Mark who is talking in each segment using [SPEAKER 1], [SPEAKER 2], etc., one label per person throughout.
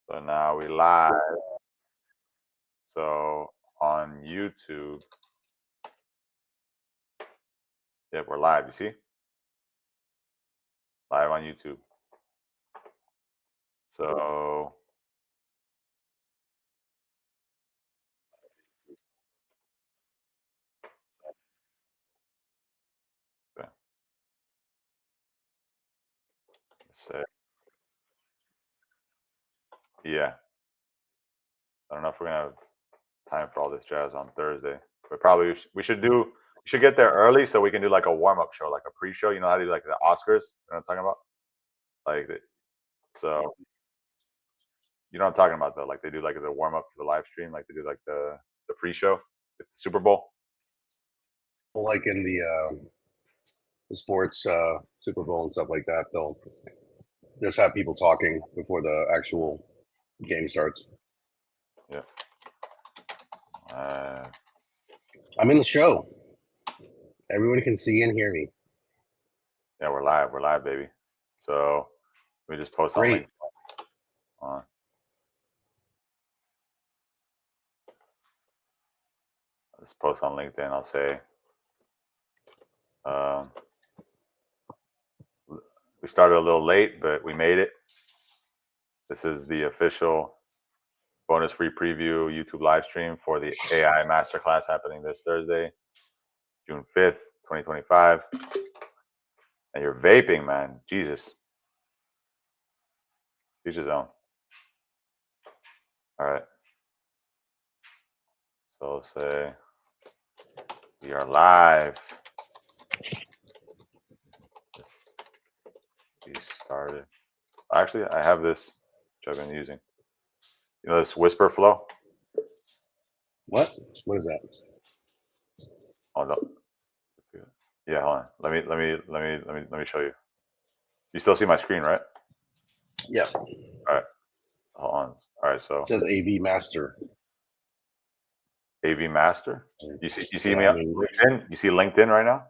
[SPEAKER 1] So now we live. So on YouTube, yeah, we're live. You see, live on YouTube. So yeah, say, yeah. I don't know if we're gonna have time for all this jazz on Thursday, but probably we should get there early so we can do like a warm up show, like a pre show. You know how they do like the Oscars? You know what I'm talking about? Like, so you know what I'm talking about though? Like they do like the warm up to the live stream, like they do like the pre show, the Super Bowl.
[SPEAKER 2] Like in the sports Super Bowl and stuff like that, they'll just have people talking before the actual game starts.
[SPEAKER 1] Yeah.
[SPEAKER 2] I'm in the show. Everyone can see and hear me.
[SPEAKER 1] Yeah, we're live. We're live, baby. So we just post on
[SPEAKER 2] Great.
[SPEAKER 1] LinkedIn. Let's post on LinkedIn. I'll say we started a little late, but we made it. This is the official bonus free preview YouTube live stream for the AI Masterclass happening this Thursday, June 5th, 2025. And you're vaping, man. Jesus. Teach his own. All right. So say we are live. We started. Actually, I have this, which I've been using. You know this whisper flow?
[SPEAKER 2] What? What is that?
[SPEAKER 1] Oh no. Yeah, hold on. Let me show you. You still see my screen, right?
[SPEAKER 2] Yeah.
[SPEAKER 1] All right. Hold on. All right. So
[SPEAKER 2] It says AV Master.
[SPEAKER 1] AV Master. You see
[SPEAKER 2] Yeah,
[SPEAKER 1] me
[SPEAKER 2] I
[SPEAKER 1] on
[SPEAKER 2] mean,
[SPEAKER 1] LinkedIn? You see LinkedIn right now?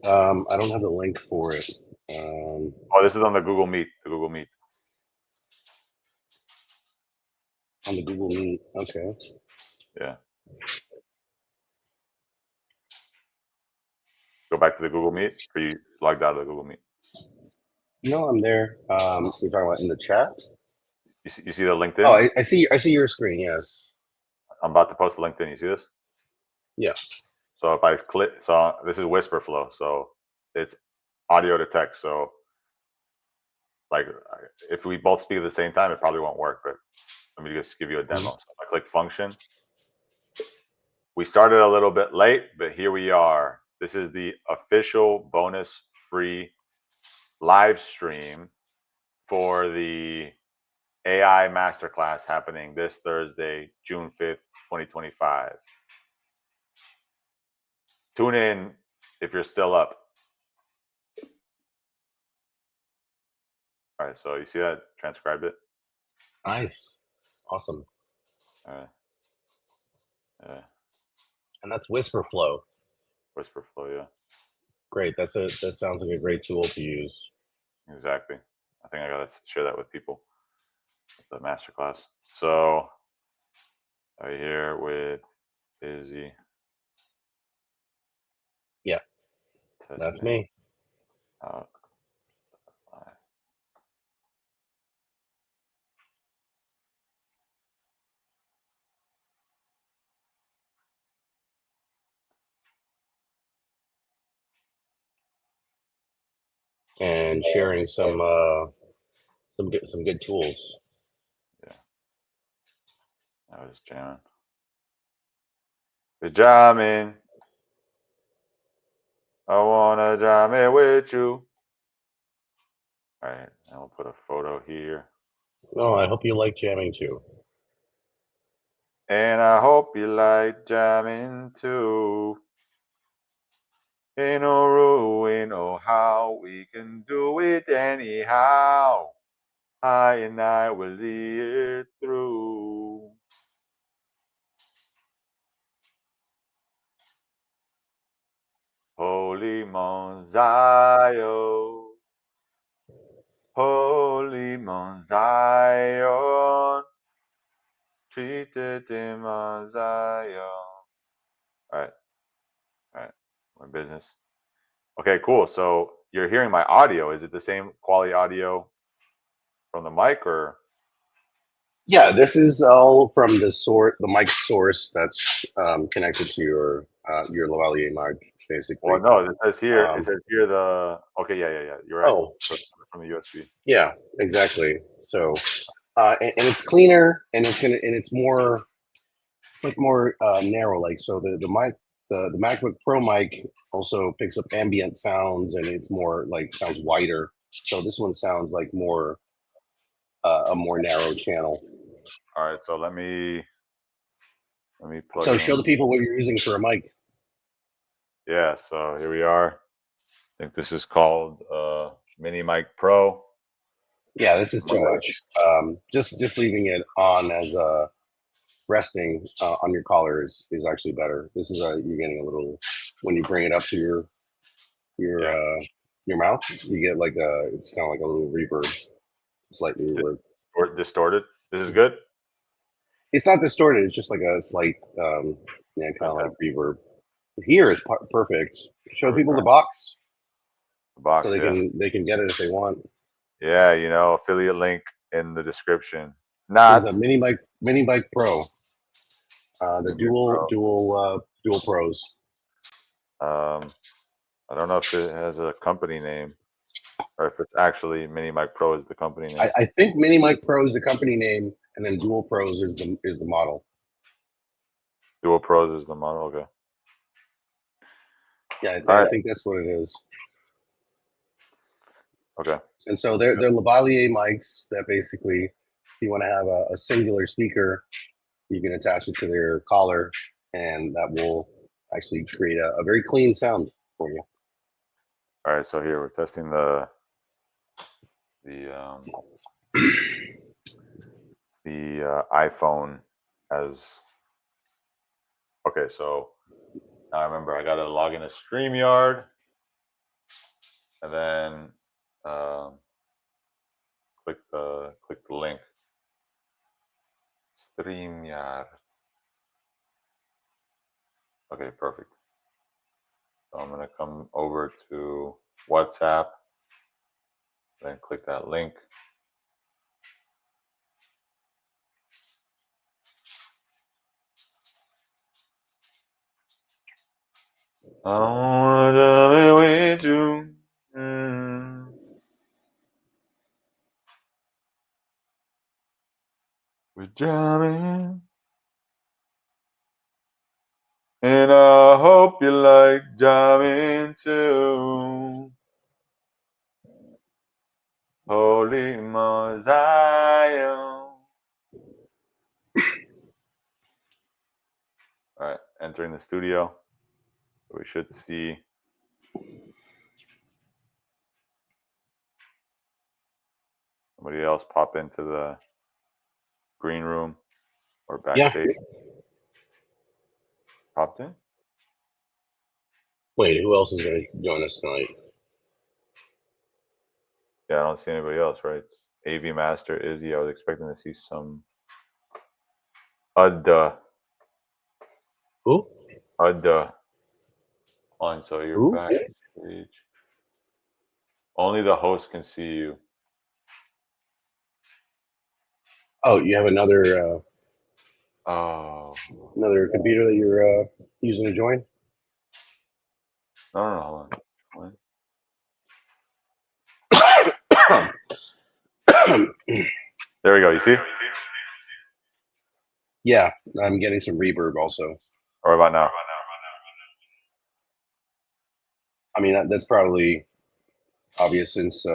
[SPEAKER 2] I don't have the link for it.
[SPEAKER 1] Oh, this is on the Google Meet. The Google Meet.
[SPEAKER 2] On the Google Meet. Okay.
[SPEAKER 1] Yeah. Go back to the Google Meet. Or you logged out of the Google Meet?
[SPEAKER 2] No, I'm there. You're talking about in the chat?
[SPEAKER 1] You see the LinkedIn?
[SPEAKER 2] Oh, I see. I see your screen. Yes.
[SPEAKER 1] I'm about to post the LinkedIn. You see this?
[SPEAKER 2] Yeah.
[SPEAKER 1] So if I click, so this is Whisper Flow. So it's audio to text. So like if we both speak at the same time, it probably won't work. But let me just give you a demo. So if I click function, we started a little bit late, but here we are. This is the official bonus free live stream for the AI Masterclass happening this Thursday, June 5th, 2025. Tune in if you're still up. All right, so you see that? Transcribed it.
[SPEAKER 2] Nice. Awesome.
[SPEAKER 1] All right.
[SPEAKER 2] And that's Whisper Flow.
[SPEAKER 1] Whisper Flow, yeah.
[SPEAKER 2] Great. That sounds like a great tool to use.
[SPEAKER 1] Exactly. I think I gotta share that with people. The masterclass. So right here with Izzy.
[SPEAKER 2] Yeah, that's me.
[SPEAKER 1] Out.
[SPEAKER 2] And sharing some good tools.
[SPEAKER 1] Yeah. I was jamming. We're jamming. I wanna jam it with you. All right, and we'll put a photo here.
[SPEAKER 2] Oh, I hope you like jamming too.
[SPEAKER 1] And I hope you like jamming too. Ain't no ruin, oh how we can do it anyhow. I and I will see it through. Holy Mount Zion, Holy mon Zion. Treated in my Zion. All right. All right. My business. Okay, cool. So you're hearing my audio. Is it the same quality audio from the mic or?
[SPEAKER 2] Yeah, this is all from the mic source that's connected to your lavalier mic, basically.
[SPEAKER 1] Well, no, it says here. It
[SPEAKER 2] Um,
[SPEAKER 1] says here the. Okay, yeah. You're right.
[SPEAKER 2] oh,
[SPEAKER 1] From the USB.
[SPEAKER 2] yeah, exactly. So, and it's cleaner, and it's more more narrow. Like so, the mic, the MacBook Pro mic also picks up ambient sounds, and it's more like sounds wider. So this one sounds like more a more narrow channel.
[SPEAKER 1] All right, so let me plug
[SPEAKER 2] So
[SPEAKER 1] it
[SPEAKER 2] show
[SPEAKER 1] in.
[SPEAKER 2] the people what you're using for a mic.
[SPEAKER 1] Yeah, so here we are. I think this is called Mini Mic Pro.
[SPEAKER 2] Yeah, this is
[SPEAKER 1] My
[SPEAKER 2] too much.
[SPEAKER 1] latest.
[SPEAKER 2] Just leaving it on as resting on your collar is actually better. This is you're getting a little when you bring it up to your
[SPEAKER 1] Yeah.
[SPEAKER 2] your mouth, you get like it's kind of like a little reverb, slightly reverb.
[SPEAKER 1] Distorted. This is good.
[SPEAKER 2] It's not distorted. It's just like a slight, yeah, kind of like
[SPEAKER 1] Fantastic.
[SPEAKER 2] reverb. Here is perfect. Show
[SPEAKER 1] Perfect.
[SPEAKER 2] people
[SPEAKER 1] All
[SPEAKER 2] the
[SPEAKER 1] right.
[SPEAKER 2] box
[SPEAKER 1] The
[SPEAKER 2] so
[SPEAKER 1] box, yeah.
[SPEAKER 2] they can get it if they want.
[SPEAKER 1] Yeah, affiliate link in the description.
[SPEAKER 2] This is the
[SPEAKER 1] Not
[SPEAKER 2] Mini Bike Pro, the
[SPEAKER 1] Mini Mic Pro.
[SPEAKER 2] dual pros.
[SPEAKER 1] I don't know if it has a company name or if it's actually Mini Mic Pro is the company name.
[SPEAKER 2] I think Mini Mic Pro is the company name, and then Dual Pros is the model.
[SPEAKER 1] Dual Pros is the model. Okay.
[SPEAKER 2] Yeah,
[SPEAKER 1] All
[SPEAKER 2] I
[SPEAKER 1] right.
[SPEAKER 2] think that's what it is.
[SPEAKER 1] Okay.
[SPEAKER 2] And so they're lavalier mics that basically, if you want to have a singular speaker, you can attach it to their collar, and that will actually create a very clean sound for you.
[SPEAKER 1] All right. So here we're testing the iPhone as. Okay, so now I remember I gotta log in to StreamYard and then um, click the link. StreamYard. Okay, perfect. So I'm gonna come over to WhatsApp, then click that link. I wanna be with you. We're jamming, and I hope you like jamming too. Holy Mosiah. All right, entering the studio. We should see somebody else pop into the green room or
[SPEAKER 2] Yeah.
[SPEAKER 1] backstage. Popped in?
[SPEAKER 2] Wait, who else is going to join us tonight?
[SPEAKER 1] Yeah, I don't see anybody else, right? It's AV Master, Izzy. I was expecting to see some Udda.
[SPEAKER 2] Who?
[SPEAKER 1] Udda. On, so you're
[SPEAKER 2] Who?
[SPEAKER 1] backstage. Only the host can see you.
[SPEAKER 2] Oh, you have
[SPEAKER 1] Oh.
[SPEAKER 2] another computer that you're using to join?
[SPEAKER 1] No, hold on. There we go. You see?
[SPEAKER 2] Yeah, I'm getting some reverb also.
[SPEAKER 1] Or about now?
[SPEAKER 2] I mean, that's probably obvious since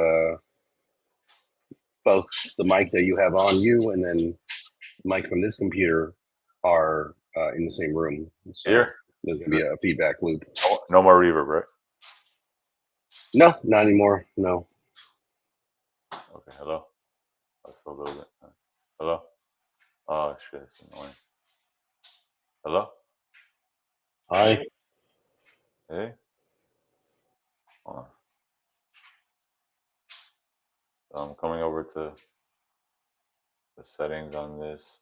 [SPEAKER 2] both the mic that you have on you and then the mic from this computer are in the same room. So
[SPEAKER 1] Here?
[SPEAKER 2] there's going to be a feedback loop.
[SPEAKER 1] No more reverb, right?
[SPEAKER 2] No, not anymore. No.
[SPEAKER 1] Okay, hello? That's still a little bit. Hello? Oh, shit, it's annoying. Hello?
[SPEAKER 2] Hi.
[SPEAKER 1] Hey? Hold on. So I'm coming over to the settings on this.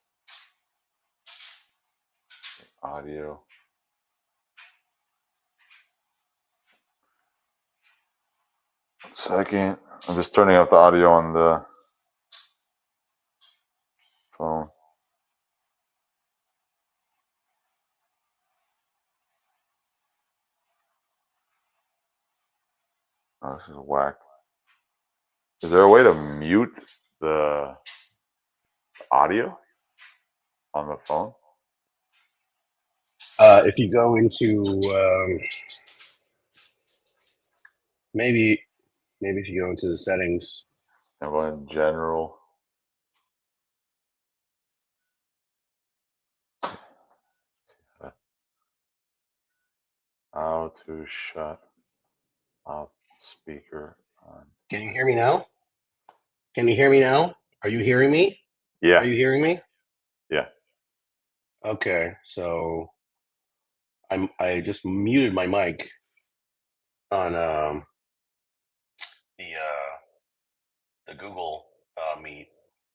[SPEAKER 1] Audio. Second, I'm just turning up the audio on the phone. Oh, this is whack. Is there a way to mute the audio on the phone?
[SPEAKER 2] If you go into maybe if you go into the settings,
[SPEAKER 1] I'm going in general. How to shut off speaker on.
[SPEAKER 2] can you hear me now? Can you hear me now? Are you hearing me?
[SPEAKER 1] Yeah.
[SPEAKER 2] Are you hearing me?
[SPEAKER 1] Yeah.
[SPEAKER 2] Okay, so I just muted my mic on the Google Meet,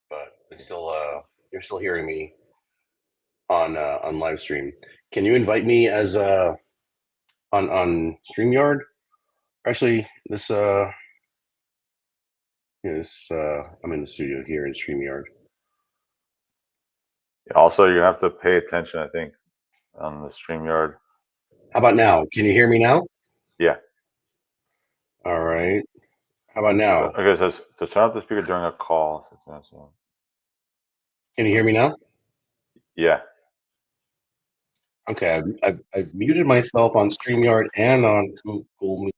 [SPEAKER 2] but it's still you're still hearing me on live stream. Can you invite me as on StreamYard? Actually, this I'm in the studio here in StreamYard.
[SPEAKER 1] Also, you're gonna have to pay attention, I think, on the StreamYard.
[SPEAKER 2] How about now? Can you hear me now?
[SPEAKER 1] Yeah.
[SPEAKER 2] All right. How about now?
[SPEAKER 1] Okay, it says to turn off the speaker during a call.
[SPEAKER 2] Can you hear me now?
[SPEAKER 1] Yeah.
[SPEAKER 2] Okay, I've muted myself on StreamYard and on Google Meet.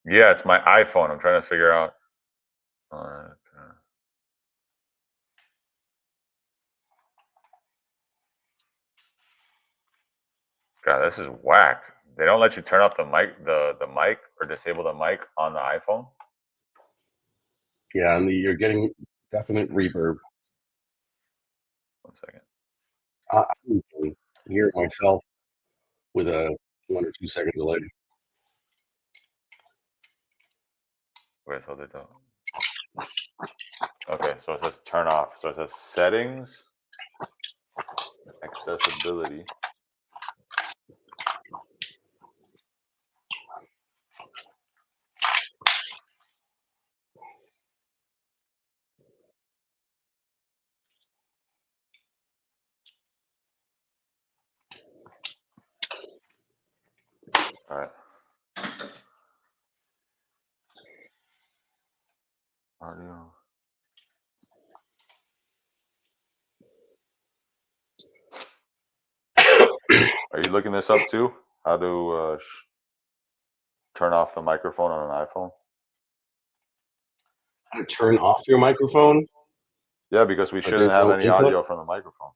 [SPEAKER 1] Yeah, it's my iPhone. I'm trying to figure out. God, this is whack. They don't let you turn off the mic or disable the mic on the iPhone.
[SPEAKER 2] Yeah, and you're getting definite reverb.
[SPEAKER 1] 1 second.
[SPEAKER 2] I can hear myself with a 1 or 2 second delay.
[SPEAKER 1] Okay, so they don't. Okay, so it says turn off. So it says settings, accessibility. All right. Audio. Are you looking this up too? How to turn off the microphone on an iPhone?
[SPEAKER 2] How to turn off your microphone?
[SPEAKER 1] Yeah, because we
[SPEAKER 2] But
[SPEAKER 1] shouldn't
[SPEAKER 2] there's
[SPEAKER 1] have
[SPEAKER 2] no
[SPEAKER 1] any
[SPEAKER 2] input?
[SPEAKER 1] audio from the microphone.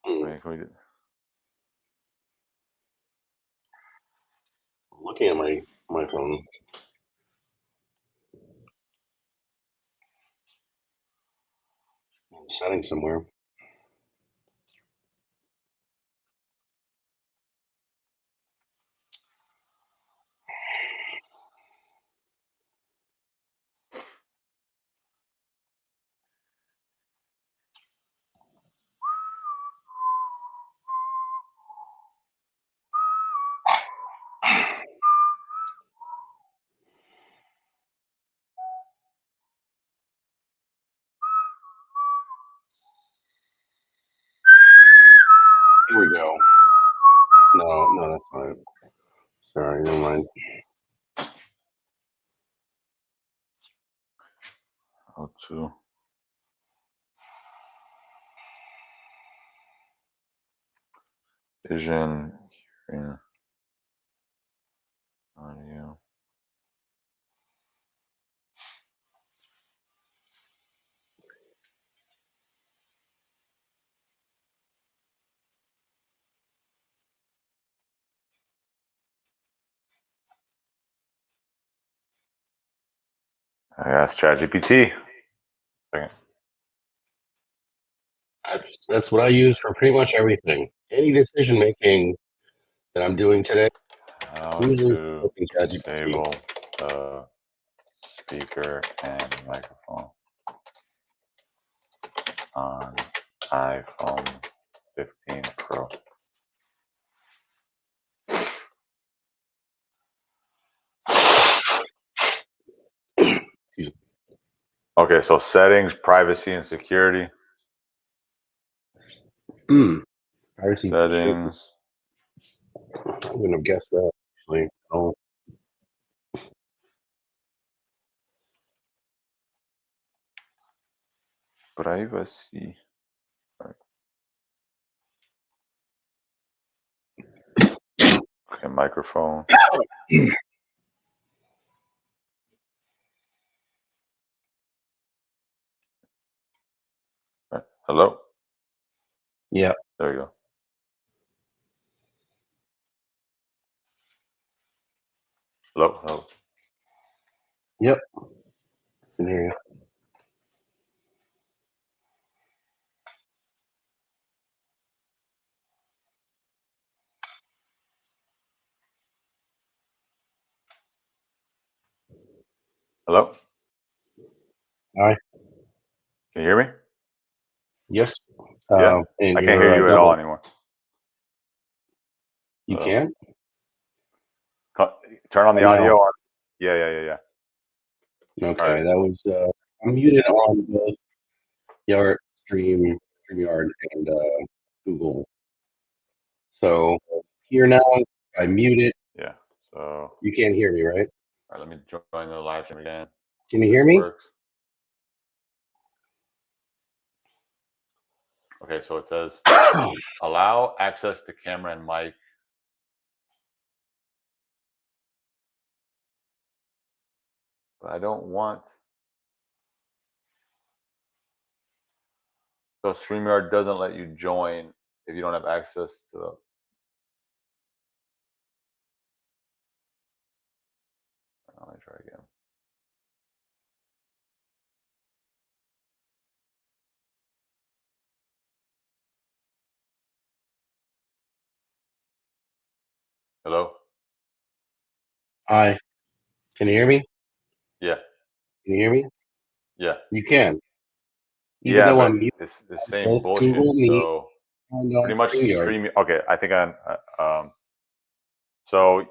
[SPEAKER 1] Wait, can we do...
[SPEAKER 2] I'm looking at my phone. Settings somewhere. Here we go. No, that's not it. Sorry, never mind.
[SPEAKER 1] How to... Vision, hearing, audio. I asked ChatGPT. Second.
[SPEAKER 2] That's what I use for pretty much everything. Any decision making that I'm doing today.
[SPEAKER 1] How
[SPEAKER 2] Usually
[SPEAKER 1] to
[SPEAKER 2] open ChatGPT.
[SPEAKER 1] disable the speaker and microphone on iPhone 15 Pro. Okay, so settings, privacy, and security.
[SPEAKER 2] Privacy.
[SPEAKER 1] Settings.
[SPEAKER 2] I wouldn't have guessed that. Actually, oh,
[SPEAKER 1] Privacy. Okay, microphone. Right. Hello?
[SPEAKER 2] yeah.
[SPEAKER 1] There you go. Hello? Hello?
[SPEAKER 2] Yep. Can hear you.
[SPEAKER 1] Hello?
[SPEAKER 2] Hi.
[SPEAKER 1] Can you hear me?
[SPEAKER 2] Yes.
[SPEAKER 1] Yeah.
[SPEAKER 2] And
[SPEAKER 1] I can't hear you at all anymore.
[SPEAKER 2] You can?
[SPEAKER 1] Turn on the
[SPEAKER 2] Oh,
[SPEAKER 1] audio.
[SPEAKER 2] now.
[SPEAKER 1] On. Yeah.
[SPEAKER 2] Okay,
[SPEAKER 1] All right.
[SPEAKER 2] that was I'm muted on both Yard StreamYard and Google. So here now, I mute it.
[SPEAKER 1] Yeah. So,
[SPEAKER 2] You can't hear me, right?
[SPEAKER 1] all right, let me join the live stream again.
[SPEAKER 2] Can you hear me?
[SPEAKER 1] Works. Okay, so it says allow access to camera and mic. But I don't want. So StreamYard doesn't let you join if you don't have access to the. Let me try again. Hello?
[SPEAKER 2] Hi. Can you hear me?
[SPEAKER 1] Yeah.
[SPEAKER 2] Can you hear me?
[SPEAKER 1] Yeah.
[SPEAKER 2] You can. Even
[SPEAKER 1] Yeah,
[SPEAKER 2] though
[SPEAKER 1] but
[SPEAKER 2] I'm muted
[SPEAKER 1] it's the
[SPEAKER 2] on
[SPEAKER 1] same
[SPEAKER 2] both
[SPEAKER 1] bullshit.
[SPEAKER 2] Google Meet
[SPEAKER 1] So
[SPEAKER 2] and
[SPEAKER 1] pretty much
[SPEAKER 2] StreamYard.
[SPEAKER 1] stream. Okay, I think so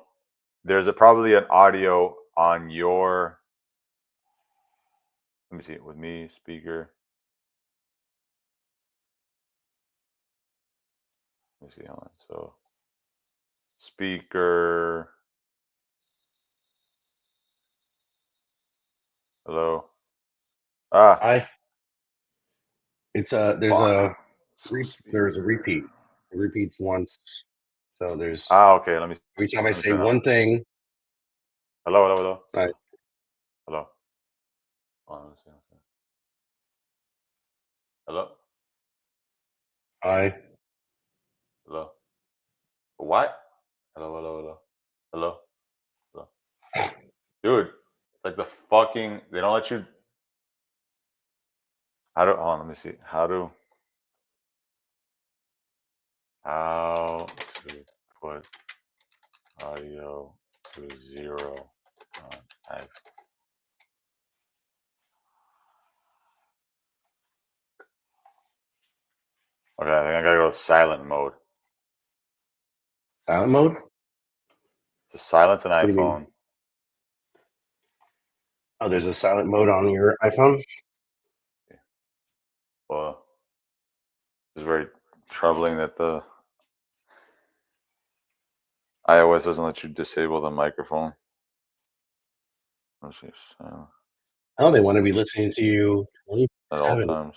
[SPEAKER 1] there's probably an audio on your. Let me see with me speaker. Let me see. Hold on. So speaker. Hello. Ah.
[SPEAKER 2] Hi. It's there's
[SPEAKER 1] Fuck. So
[SPEAKER 2] there's a
[SPEAKER 1] speaker.
[SPEAKER 2] repeat. It repeats once. So there's
[SPEAKER 1] Ah. Okay. Let me.
[SPEAKER 2] every time I
[SPEAKER 1] Let me
[SPEAKER 2] say
[SPEAKER 1] turn it
[SPEAKER 2] one
[SPEAKER 1] on.
[SPEAKER 2] thing,
[SPEAKER 1] Hello.
[SPEAKER 2] I
[SPEAKER 1] Hello. Hold on, let's see. Hello.
[SPEAKER 2] I
[SPEAKER 1] Hello. What? Hello. Hello. Dude, it's like the fucking. They don't let you. How do? Hold on. Let me see. How to put audio to 0 on iPhone. Okay, I think I gotta go to silent mode.
[SPEAKER 2] silent mode.
[SPEAKER 1] To silence an
[SPEAKER 2] What do you mean?
[SPEAKER 1] iPhone.
[SPEAKER 2] Oh, there's a silent mode on your iPhone.
[SPEAKER 1] Well, it's very troubling that the iOS doesn't let you disable the microphone. Let's see,
[SPEAKER 2] Oh, they want to be listening to you
[SPEAKER 1] at all
[SPEAKER 2] 24/7.
[SPEAKER 1] times.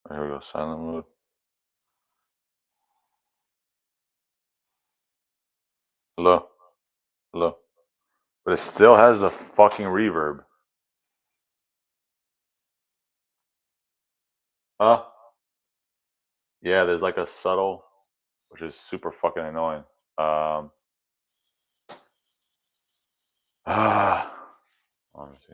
[SPEAKER 1] Here we go, silent mode. Hello. But it still has the fucking reverb. Huh? Yeah, there's like a subtle, which is super fucking annoying. Ah, Let me see.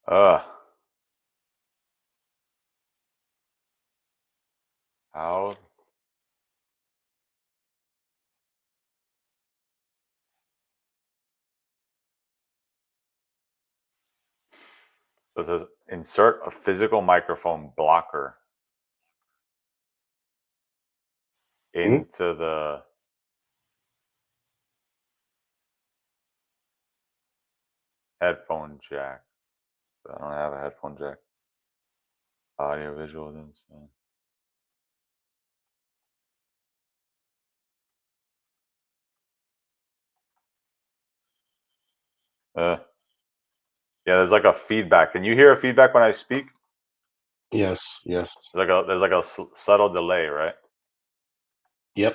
[SPEAKER 1] Uh, how? So it says insert a physical microphone blocker into the headphone jack. I don't have a headphone jack. Audio visual. Uh, yeah, there's like a feedback. Can you hear a feedback when I speak?
[SPEAKER 2] Yes. Yes.
[SPEAKER 1] There's like a subtle delay, right?
[SPEAKER 2] Yep.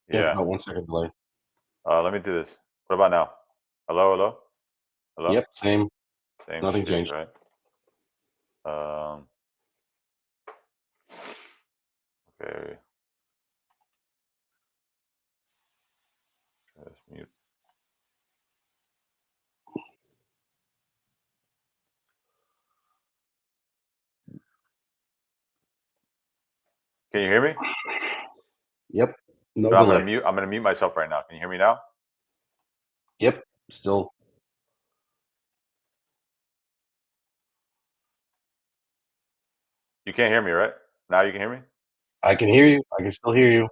[SPEAKER 2] Yeah. It's
[SPEAKER 1] Yeah.
[SPEAKER 2] about 1 second delay.
[SPEAKER 1] Let me do this. What about now? Hello, hello, hello.
[SPEAKER 2] Yep. Same.
[SPEAKER 1] Same
[SPEAKER 2] Nothing
[SPEAKER 1] shit,
[SPEAKER 2] changed.
[SPEAKER 1] right? Okay. Let's mute. Can you hear me?
[SPEAKER 2] Yep. No
[SPEAKER 1] So
[SPEAKER 2] delay.
[SPEAKER 1] I'm gonna mute myself right now. Can you hear me now?
[SPEAKER 2] Yep. Still.
[SPEAKER 1] You can't hear me, right? Now you can hear me?
[SPEAKER 2] I can hear you. I can still hear you.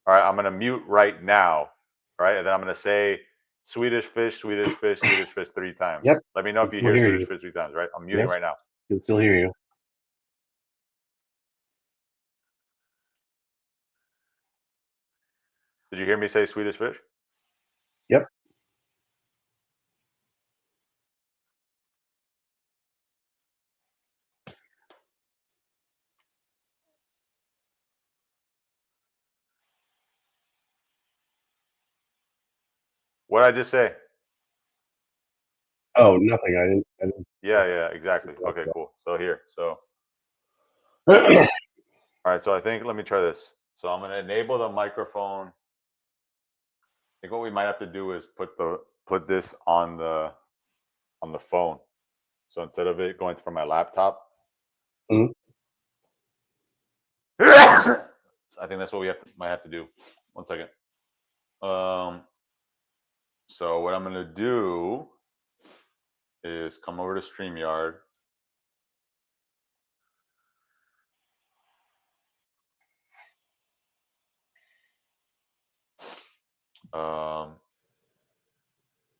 [SPEAKER 1] All right, I'm gonna mute right now, right? And then I'm gonna say Swedish fish, Swedish fish, Swedish fish 3 times.
[SPEAKER 2] Yep.
[SPEAKER 1] Let me know
[SPEAKER 2] I
[SPEAKER 1] if you
[SPEAKER 2] still
[SPEAKER 1] hear
[SPEAKER 2] hear
[SPEAKER 1] Swedish
[SPEAKER 2] you.
[SPEAKER 1] fish 3 times, right? I'm muting
[SPEAKER 2] Yes.
[SPEAKER 1] right now.
[SPEAKER 2] Can still hear you.
[SPEAKER 1] Did you hear me say Swedish fish?
[SPEAKER 2] Yep.
[SPEAKER 1] What did I just say?
[SPEAKER 2] Oh, nothing. I didn't.
[SPEAKER 1] Yeah, exactly. Okay, cool. So here, so
[SPEAKER 2] Yep.
[SPEAKER 1] all right, so I think let me try this. So I'm gonna enable the microphone. I think what we might have to do is put this on the phone. So instead of it going from my laptop,
[SPEAKER 2] Mhm.
[SPEAKER 1] I think that's what we might have to do. 1 second. So what I'm gonna do is come over to StreamYard.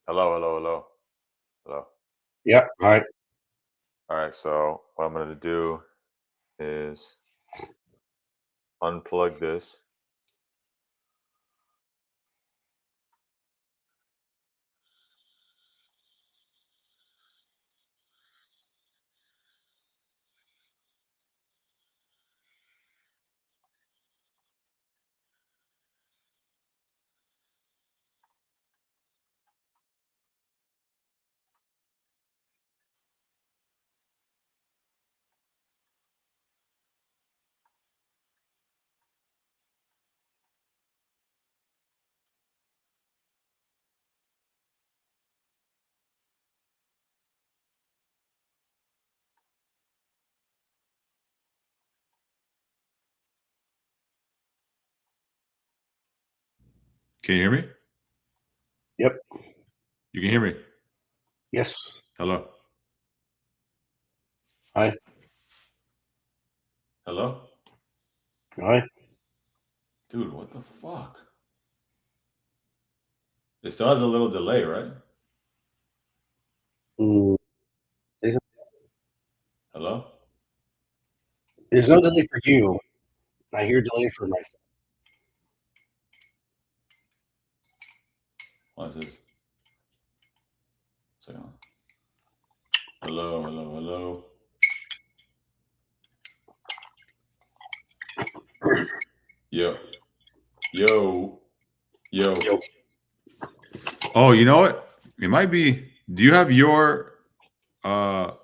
[SPEAKER 1] Hello.
[SPEAKER 2] Yeah. All right.
[SPEAKER 1] All right. So what I'm gonna do is unplug this. Can you hear me?
[SPEAKER 2] Yep.
[SPEAKER 1] You can hear me?
[SPEAKER 2] Yes.
[SPEAKER 1] Hello?
[SPEAKER 2] Hi.
[SPEAKER 1] Hello?
[SPEAKER 2] Hi.
[SPEAKER 1] Dude, what the fuck? It still has a little delay, right?
[SPEAKER 2] Mm, there's
[SPEAKER 1] Hello?
[SPEAKER 2] there's no delay for you. I hear delay for myself.
[SPEAKER 1] What is this? Second. Hello, hello, hello. Yo. Yo. Yo.
[SPEAKER 2] Yo.
[SPEAKER 1] Oh, you know what? It might be. Do you have your how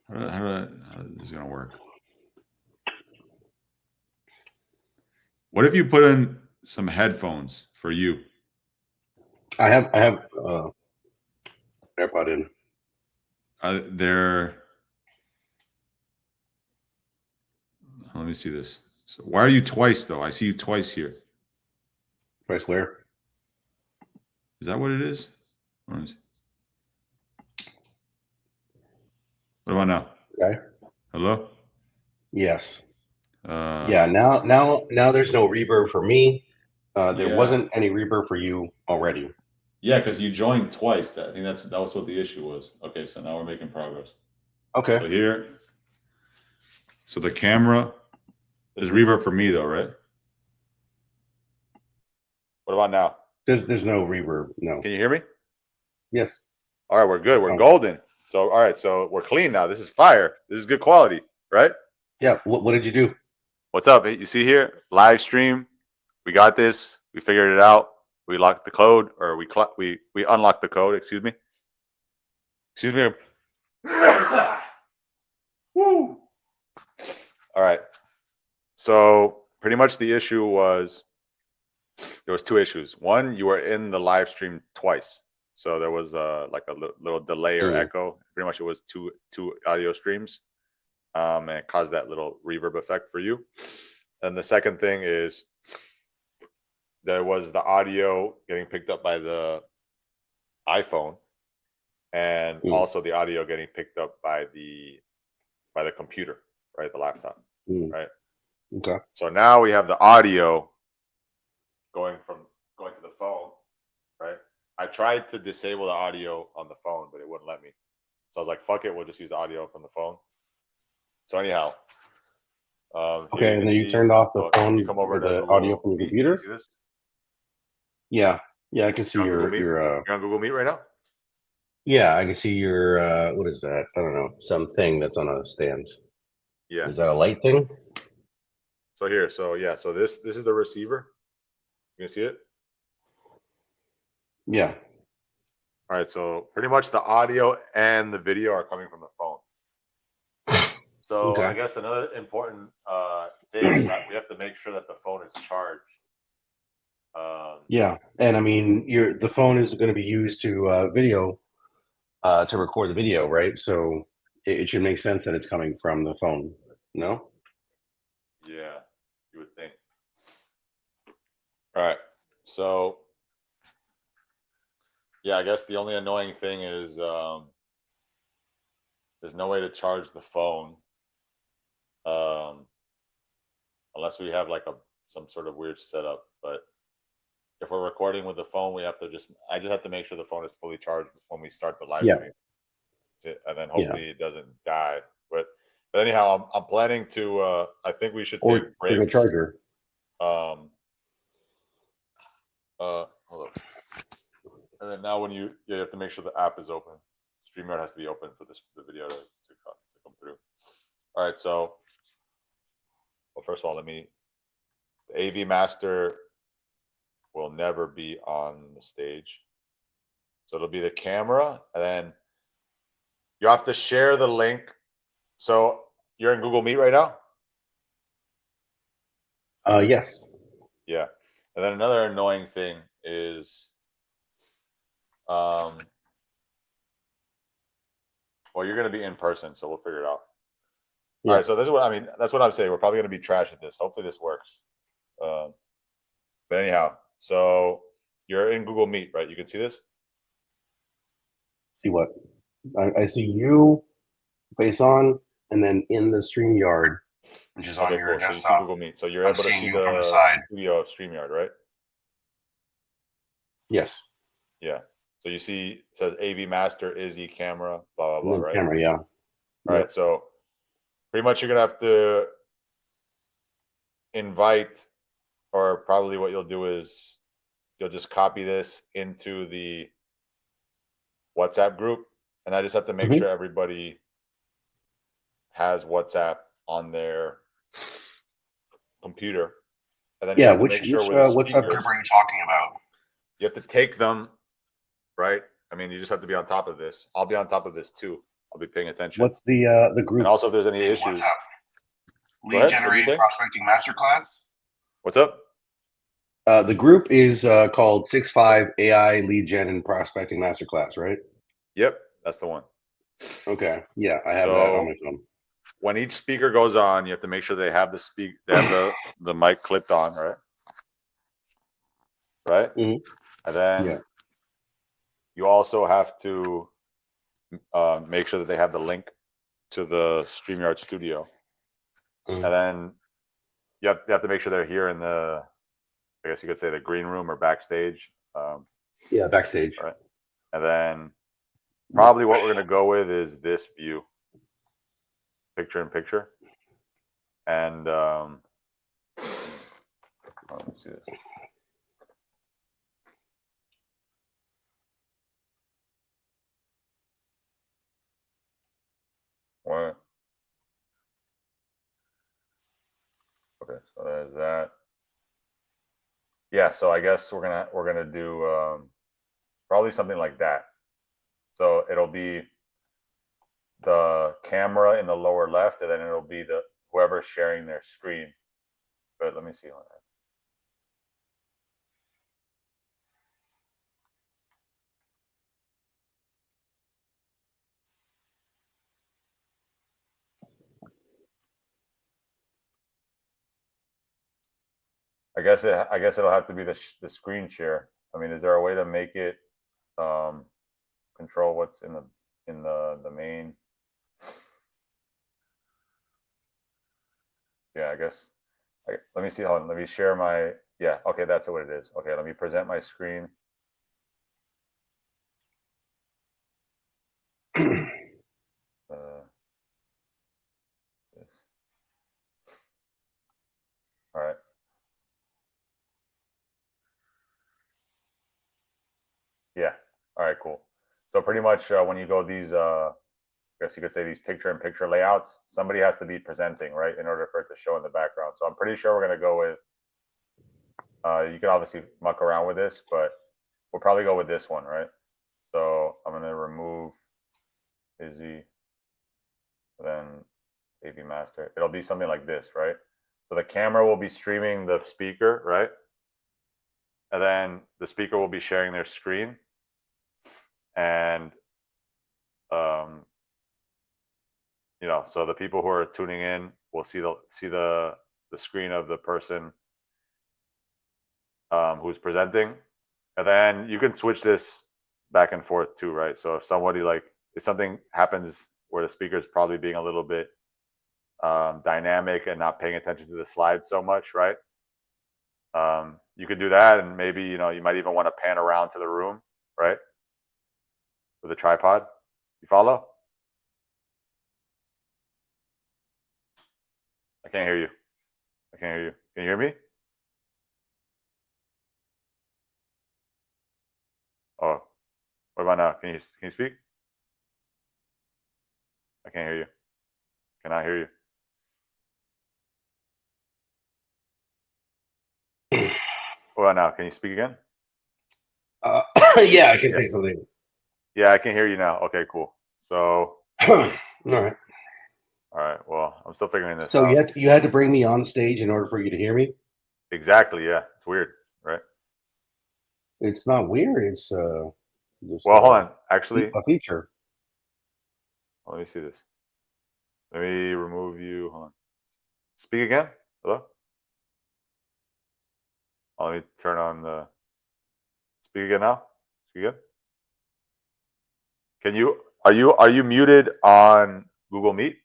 [SPEAKER 1] is this gonna work? What if you put in some headphones for you?
[SPEAKER 2] I have AirPod in.
[SPEAKER 1] They're let me see this. So why are you twice though? I see you twice here.
[SPEAKER 2] Press where?
[SPEAKER 1] Is that what it is? Let me see. What about now?
[SPEAKER 2] Okay.
[SPEAKER 1] Hello?
[SPEAKER 2] Yes.
[SPEAKER 1] Uh,
[SPEAKER 2] Yeah. Now there's no reverb for me. There
[SPEAKER 1] yeah.
[SPEAKER 2] wasn't any reverb for you already.
[SPEAKER 1] Yeah, because you joined twice. I think that was what the issue was. Okay, so now we're making progress.
[SPEAKER 2] Okay.
[SPEAKER 1] So here, so the camera is reverb for me though, right? What about now?
[SPEAKER 2] There's no reverb. No.
[SPEAKER 1] Can you hear me?
[SPEAKER 2] Yes.
[SPEAKER 1] All right, we're good. We're
[SPEAKER 2] Oh.
[SPEAKER 1] golden. So all right, so we're clean now. This is fire. This is good quality, right?
[SPEAKER 2] Yeah. What did you do?
[SPEAKER 1] What's up? You see here, live stream. We got this. We figured it out. We locked the code, or we unlocked the code. Excuse me. Excuse me. Woo. All right. So pretty much the issue was there was two issues. One, you were in the live stream twice, so there was like a little delay or echo. Pretty much, it was two audio streams, and it caused that little reverb effect for you. And the second thing is there was the audio getting picked up by the iPhone, and also the audio getting picked up by the computer, right, the laptop, right.
[SPEAKER 2] Okay.
[SPEAKER 1] So now we have the audio going to the phone, right? I tried to disable the audio on the phone, but it wouldn't let me. So I was like, "Fuck it, we'll just use the audio from the phone." So anyhow,
[SPEAKER 2] Okay, and then you turned off the phone
[SPEAKER 1] you come over
[SPEAKER 2] with
[SPEAKER 1] to
[SPEAKER 2] the
[SPEAKER 1] Google
[SPEAKER 2] audio from the
[SPEAKER 1] Meet.
[SPEAKER 2] computer?
[SPEAKER 1] You see this?
[SPEAKER 2] Yeah. Yeah, I can see
[SPEAKER 1] You're on Google Meet.
[SPEAKER 2] your
[SPEAKER 1] You're on Google Meet right now.
[SPEAKER 2] yeah, I can see your what is that? I don't know, something that's on a stand.
[SPEAKER 1] Yeah.
[SPEAKER 2] Is that a light thing?
[SPEAKER 1] So here, so this is the receiver. You can see it.
[SPEAKER 2] Yeah.
[SPEAKER 1] All right, so pretty much the audio and the video are coming from the phone. So
[SPEAKER 2] Okay.
[SPEAKER 1] I guess another important thing is that we have to make sure that the phone is charged.
[SPEAKER 2] Yeah, and I mean, the phone is going to be used to video to record the video, right? So it should make sense that it's coming from the phone. No?
[SPEAKER 1] Yeah, you would think. All right, so yeah, I guess the only annoying thing is there's no way to charge the phone unless we have like some sort of weird setup. But if we're recording with the phone, I just have to make sure the phone is fully charged when we start the live
[SPEAKER 2] Yeah.
[SPEAKER 1] stream, and then hopefully it doesn't die. But anyhow, I'm planning to. I think we should
[SPEAKER 2] Or
[SPEAKER 1] take
[SPEAKER 2] bring a
[SPEAKER 1] breaks.
[SPEAKER 2] charger.
[SPEAKER 1] Hold up. And then now when you have to make sure the app is open. StreamYard has to be open for the video to come through. All right, so well, first of all, the AV Master will never be on the stage. So it'll be the camera, and then you have to share the link. So you're in Google Meet right now?
[SPEAKER 2] Yes.
[SPEAKER 1] Yeah. And then another annoying thing is well, you're going to be in person, so we'll figure it out. Yeah. All right, so this is what I mean. That's what I'm saying. We're probably going to be trash at this. Hopefully this works. But anyhow, So you're in Google Meet, right? You can see this.
[SPEAKER 2] See what? I see you face on, and then in the StreamYard, which is on
[SPEAKER 1] Okay,
[SPEAKER 2] your
[SPEAKER 1] cool. So you see
[SPEAKER 2] desktop.
[SPEAKER 1] Google Meet. So you're
[SPEAKER 2] I'm
[SPEAKER 1] able to
[SPEAKER 2] seeing
[SPEAKER 1] see
[SPEAKER 2] you from the
[SPEAKER 1] the
[SPEAKER 2] side.
[SPEAKER 1] studio of StreamYard, right?
[SPEAKER 2] Yes.
[SPEAKER 1] Yeah. So you see it says AV Master, Izzy, camera, blah, blah,
[SPEAKER 2] And
[SPEAKER 1] blah,
[SPEAKER 2] then
[SPEAKER 1] right?
[SPEAKER 2] camera, yeah.
[SPEAKER 1] All right. So pretty much you're going to have to invite, or probably what you'll do is you'll just copy this into the WhatsApp group. And I just have to make sure everybody has WhatsApp on their computer. And then you
[SPEAKER 2] Yeah,
[SPEAKER 1] have to make sure with the
[SPEAKER 2] WhatsApp
[SPEAKER 1] speakers,
[SPEAKER 2] group are you talking about?
[SPEAKER 1] you have to take them, right? I mean, you just have to be on top of this. I'll be on top of this too. I'll be paying attention.
[SPEAKER 2] What's the group?
[SPEAKER 1] And also, if there's any
[SPEAKER 2] in
[SPEAKER 1] issues,
[SPEAKER 2] WhatsApp?
[SPEAKER 1] go
[SPEAKER 2] Lead
[SPEAKER 1] ahead. What do you
[SPEAKER 2] Generation
[SPEAKER 1] say?
[SPEAKER 2] Prospecting Masterclass.
[SPEAKER 1] What's up?
[SPEAKER 2] The group is called 6.5 AI Lead Gen and Prospecting Masterclass, right?
[SPEAKER 1] Yep, that's the one.
[SPEAKER 2] Okay. Yeah, I have that on my phone.
[SPEAKER 1] When each speaker goes on, you have to make sure they have the mic clipped on, right? Right.
[SPEAKER 2] Mhm.
[SPEAKER 1] And then you also have to make sure that they have the link to the StreamYard studio. And then you have to make sure they're here in the, I guess you could say, the green room or backstage.
[SPEAKER 2] Yeah, backstage.
[SPEAKER 1] Right. And then probably what we're going to go with is this view, picture in picture. And let me see this. What? Okay, so there's that. Yeah, so I guess we're gonna do probably something like that. So it'll be the camera in the lower left, and then it'll be the whoever's sharing their screen. But let me see on that. I guess it'll have to be the screen share. I mean, is there a way to make it control what's in the main? Yeah, I guess. Let me see. Hold on. Let me share my. Yeah. Okay, that's what it is. Okay, let me present my screen. This. All right. Yeah. All right. Cool. So pretty much when you go these, I guess you could say these picture-in-picture layouts, somebody has to be presenting, right, in order for it to show in the background. So I'm pretty sure we're gonna go with. You can obviously muck around with this, but we'll probably go with this one, right? So I'm gonna remove Izzy, then AV Master. It'll be something like this, right? So the camera will be streaming the speaker, right? And then the speaker will be sharing their screen, and you know, so the people who are tuning in will see the screen of the person who's presenting, and then you can switch this back and forth too, right? So if something happens where the speaker is probably being a little bit dynamic and not paying attention to the slides so much, right? You could do that, and maybe you might even want to pan around to the room, right, with a tripod. You follow? I can't hear you. I can't hear you. Can you hear me? Oh, what about now? Can you speak? I can't hear you. Cannot hear you. What about now? Can you speak again?
[SPEAKER 2] Yeah, I can say something.
[SPEAKER 1] Yeah, I can hear you now. Okay, cool. So,
[SPEAKER 2] All right.
[SPEAKER 1] all right. Well, I'm still figuring this
[SPEAKER 2] So
[SPEAKER 1] out.
[SPEAKER 2] you had to bring me on stage in order for you to hear me.
[SPEAKER 1] Exactly. Yeah, it's weird, right?
[SPEAKER 2] It's not weird. It's just
[SPEAKER 1] Well, hold on. Actually,
[SPEAKER 2] a feature.
[SPEAKER 1] let me see this. Let me remove you. Hold on. Speak again. Hello. Oh, let me turn on the. Speak again now. Speak again. Can you? Are you muted on Google Meet?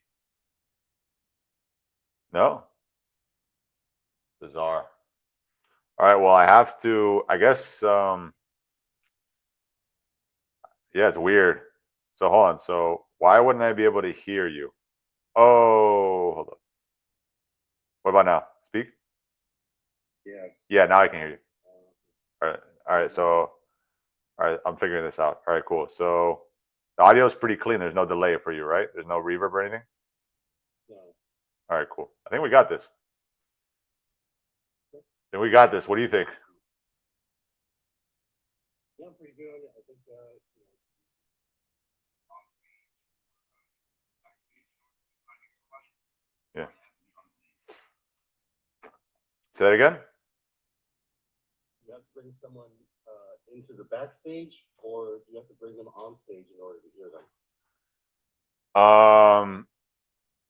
[SPEAKER 1] No. Bizarre. All right. Well, I have to. I guess. Yeah, it's weird. So hold on. So why wouldn't I be able to hear you? Oh, hold on. What about now? Speak.
[SPEAKER 2] Yes.
[SPEAKER 1] Yeah, now I can hear you. All right. All right. So, all right. I'm figuring this out. All right. Cool. So the audio is pretty clean. There's no delay for you, right? There's no reverb or anything.
[SPEAKER 2] No.
[SPEAKER 1] All right. Cool. I think we got this. Then we got this. What do you think?
[SPEAKER 2] Yeah, I'm pretty good on it. I think
[SPEAKER 1] Yeah. Say that again.
[SPEAKER 2] you have to bring someone into the backstage, or you have to bring them on stage in order to hear them.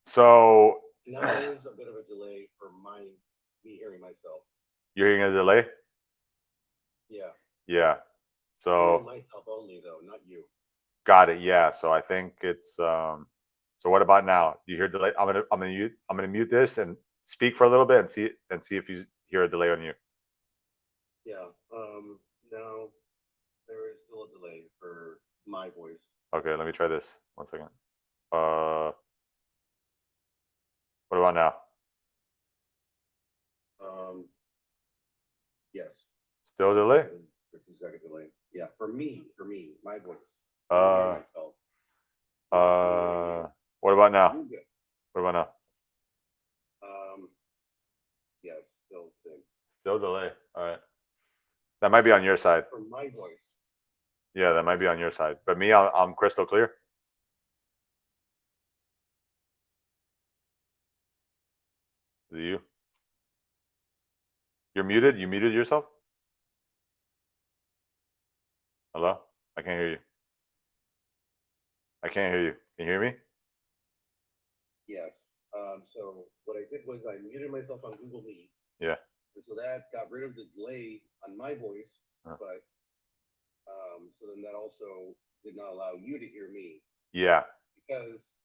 [SPEAKER 1] So
[SPEAKER 2] Now there is a bit of a delay for me hearing myself.
[SPEAKER 1] you're hearing a delay?
[SPEAKER 2] Yeah.
[SPEAKER 1] Yeah. So
[SPEAKER 2] myself only though, not you.
[SPEAKER 1] got it. Yeah. So I think it's so what about now? Do you hear delay? I'm gonna mute this and speak for a little bit and see if you hear a delay on you.
[SPEAKER 2] Yeah. Now there is still a delay for my voice.
[SPEAKER 1] Okay, let me try this. 1 second. What about now?
[SPEAKER 2] Yes.
[SPEAKER 1] Still a delay?
[SPEAKER 2] 2 second delay. Yeah, for me, my voice.
[SPEAKER 1] Myself. What about now? What about now?
[SPEAKER 2] Yes, still same.
[SPEAKER 1] Still delay. All right. That might be on your side.
[SPEAKER 2] For my voice.
[SPEAKER 1] Yeah, that might be on your side. But me, I'm crystal clear. Is it you? You're muted? You muted yourself? Hello? I can't hear you. I can't hear you. Can you hear me?
[SPEAKER 2] Yes. So what I did was I muted myself on Google Meet.
[SPEAKER 1] Yeah.
[SPEAKER 2] And so that got rid of the delay on my voice, but so then that also did not allow you to hear me.
[SPEAKER 1] Yeah.
[SPEAKER 2] Because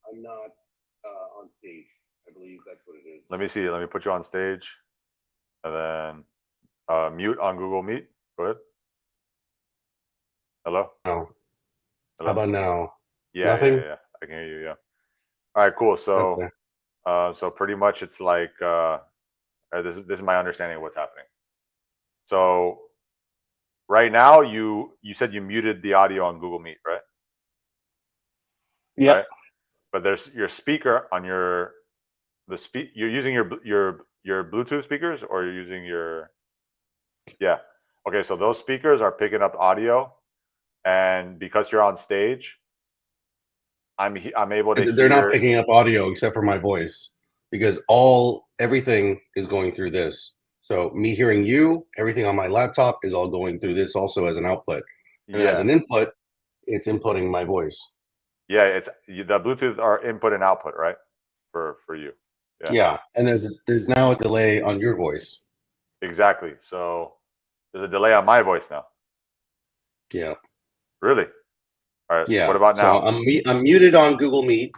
[SPEAKER 2] I'm not on stage. I believe that's what it is.
[SPEAKER 1] Let me see. Let me put you on stage. And then mute on Google Meet. Go ahead. Hello?
[SPEAKER 2] No.
[SPEAKER 1] Hello?
[SPEAKER 2] How about now?
[SPEAKER 1] Yeah,
[SPEAKER 2] Nothing?
[SPEAKER 1] yeah. I can hear you, yeah. All right, cool. So so pretty much it's like this is my understanding of what's happening. So right now you said you muted the audio on Google Meet, right?
[SPEAKER 2] Yeah.
[SPEAKER 1] Right? But there's your speaker on you're using your Bluetooth speakers, or you're using your okay, so those speakers are picking up audio, and because you're on stage, I'm able to
[SPEAKER 2] They're not
[SPEAKER 1] hear.
[SPEAKER 2] picking up audio except for my voice, because everything is going through this. So me hearing you, everything on my laptop is all going through this also as an output. And as an input, it's inputting my voice.
[SPEAKER 1] Yeah, it's the Bluetooth are input and output, right? For you.
[SPEAKER 2] Yeah. And there's now a delay on your voice.
[SPEAKER 1] Exactly. So there's a delay on my voice now.
[SPEAKER 2] Yeah.
[SPEAKER 1] Really? All right.
[SPEAKER 2] Yeah.
[SPEAKER 1] What about now?
[SPEAKER 2] So I'm muted on Google Meet,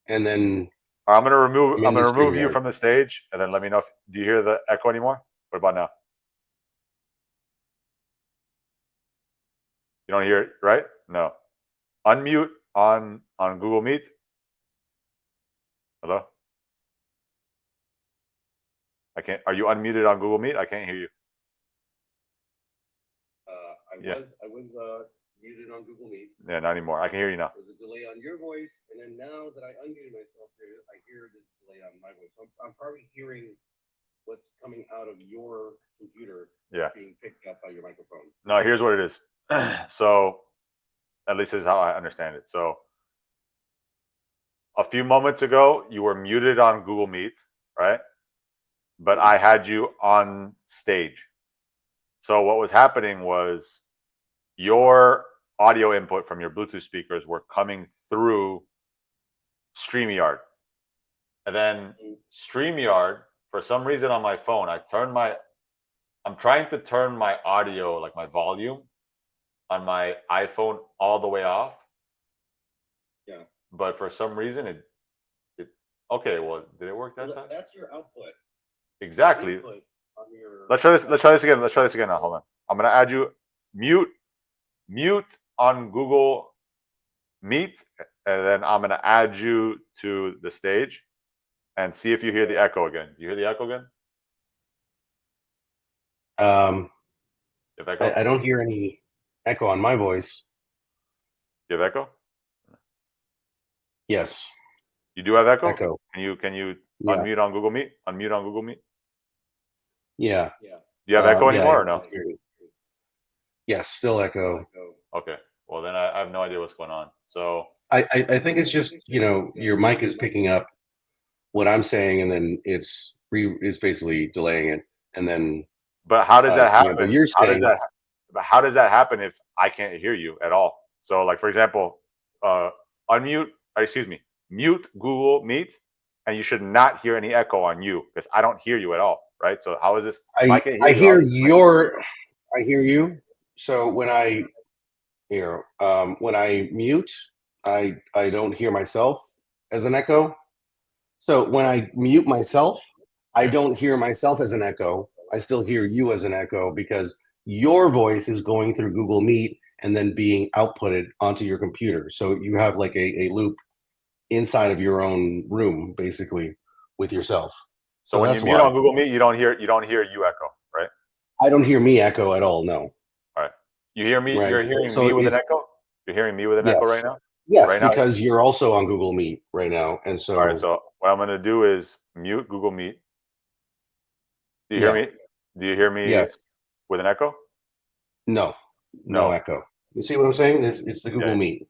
[SPEAKER 2] and then
[SPEAKER 1] I'm gonna remove you
[SPEAKER 2] StreamYard.
[SPEAKER 1] from the stage, and then let me know. Do you hear the echo anymore? What about now? You don't hear it, right? No. Unmute on Google Meet. Hello. I can't. Are you unmuted on Google Meet? I can't hear you.
[SPEAKER 2] I was muted on Google Meet.
[SPEAKER 1] Yeah, not anymore. I can hear you now.
[SPEAKER 2] There's a delay on your voice, and then now that I unmuted myself, I hear the delay on my voice. So I'm probably hearing what's coming out of your computer being picked up by your microphone.
[SPEAKER 1] No, here's what it is. So, at least this is how I understand it. So, a few moments ago, you were muted on Google Meet, right? But I had you on stage. So what was happening was your audio input from your Bluetooth speakers were coming through StreamYard. And then StreamYard, for some reason on my phone, I turned my I'm trying to turn my audio, like my volume, on my iPhone all the way off.
[SPEAKER 3] Yeah.
[SPEAKER 1] But for some reason, it. Okay, well, did it work that time?
[SPEAKER 3] That's your output.
[SPEAKER 1] Exactly.
[SPEAKER 3] Input on your
[SPEAKER 1] Let's try this. Let's try this again. Let's try this again now. Hold on. I'm gonna add you. Mute on Google Meet, and then I'm gonna add you to the stage, and see if you hear the echo again. Do you hear the echo again? You have echo?
[SPEAKER 2] I don't hear any echo on my voice.
[SPEAKER 1] You have echo?
[SPEAKER 2] Yes,
[SPEAKER 1] You do have echo?
[SPEAKER 2] echo.
[SPEAKER 1] Can you
[SPEAKER 2] Yeah,
[SPEAKER 1] unmute on Google Meet? Unmute on Google Meet.
[SPEAKER 2] yeah.
[SPEAKER 1] Do you have echo
[SPEAKER 2] Yeah,
[SPEAKER 1] anymore or no?
[SPEAKER 2] I hear you. Yes, still echo.
[SPEAKER 1] Okay. Well, then I have no idea what's going on. So
[SPEAKER 2] I think it's just, you know, your mic is picking up what I'm saying, and then it's basically delaying it, and then
[SPEAKER 1] but how does that
[SPEAKER 2] you know,
[SPEAKER 1] happen?
[SPEAKER 2] but you're
[SPEAKER 1] How does
[SPEAKER 2] saying
[SPEAKER 1] that? But how does that happen if I can't hear you at all? So, like for example, unmute. Excuse me. Mute Google Meet, and you should not hear any echo on you because I don't hear you at all. Right. So how is this? If I can't hear
[SPEAKER 2] I
[SPEAKER 1] you.
[SPEAKER 2] hear your I hear you. So when I when I mute, I don't hear myself as an echo. So when I mute myself, I don't hear myself as an echo. I still hear you as an echo because your voice is going through Google Meet and then being outputted onto your computer. So you have like a loop inside of your own room, basically, with yourself.
[SPEAKER 1] So when you
[SPEAKER 2] that's
[SPEAKER 1] mute
[SPEAKER 2] why
[SPEAKER 1] on Google Meet, you don't hear you echo, right?
[SPEAKER 2] I don't hear me echo at all. No.
[SPEAKER 1] All right. You hear me?
[SPEAKER 2] Right.
[SPEAKER 1] You're hearing
[SPEAKER 2] So
[SPEAKER 1] me with an
[SPEAKER 2] it's
[SPEAKER 1] echo. You're hearing me with an echo right
[SPEAKER 2] yes,
[SPEAKER 1] now.
[SPEAKER 2] yes,
[SPEAKER 1] Right now.
[SPEAKER 2] because you're also on Google Meet right now, and so
[SPEAKER 1] All right. So what I'm going to do is mute Google Meet. Do you hear me? Do you hear me
[SPEAKER 2] yes,
[SPEAKER 1] with an echo?
[SPEAKER 2] no
[SPEAKER 1] No.
[SPEAKER 2] echo. You see what I'm saying? It's the Google Meet.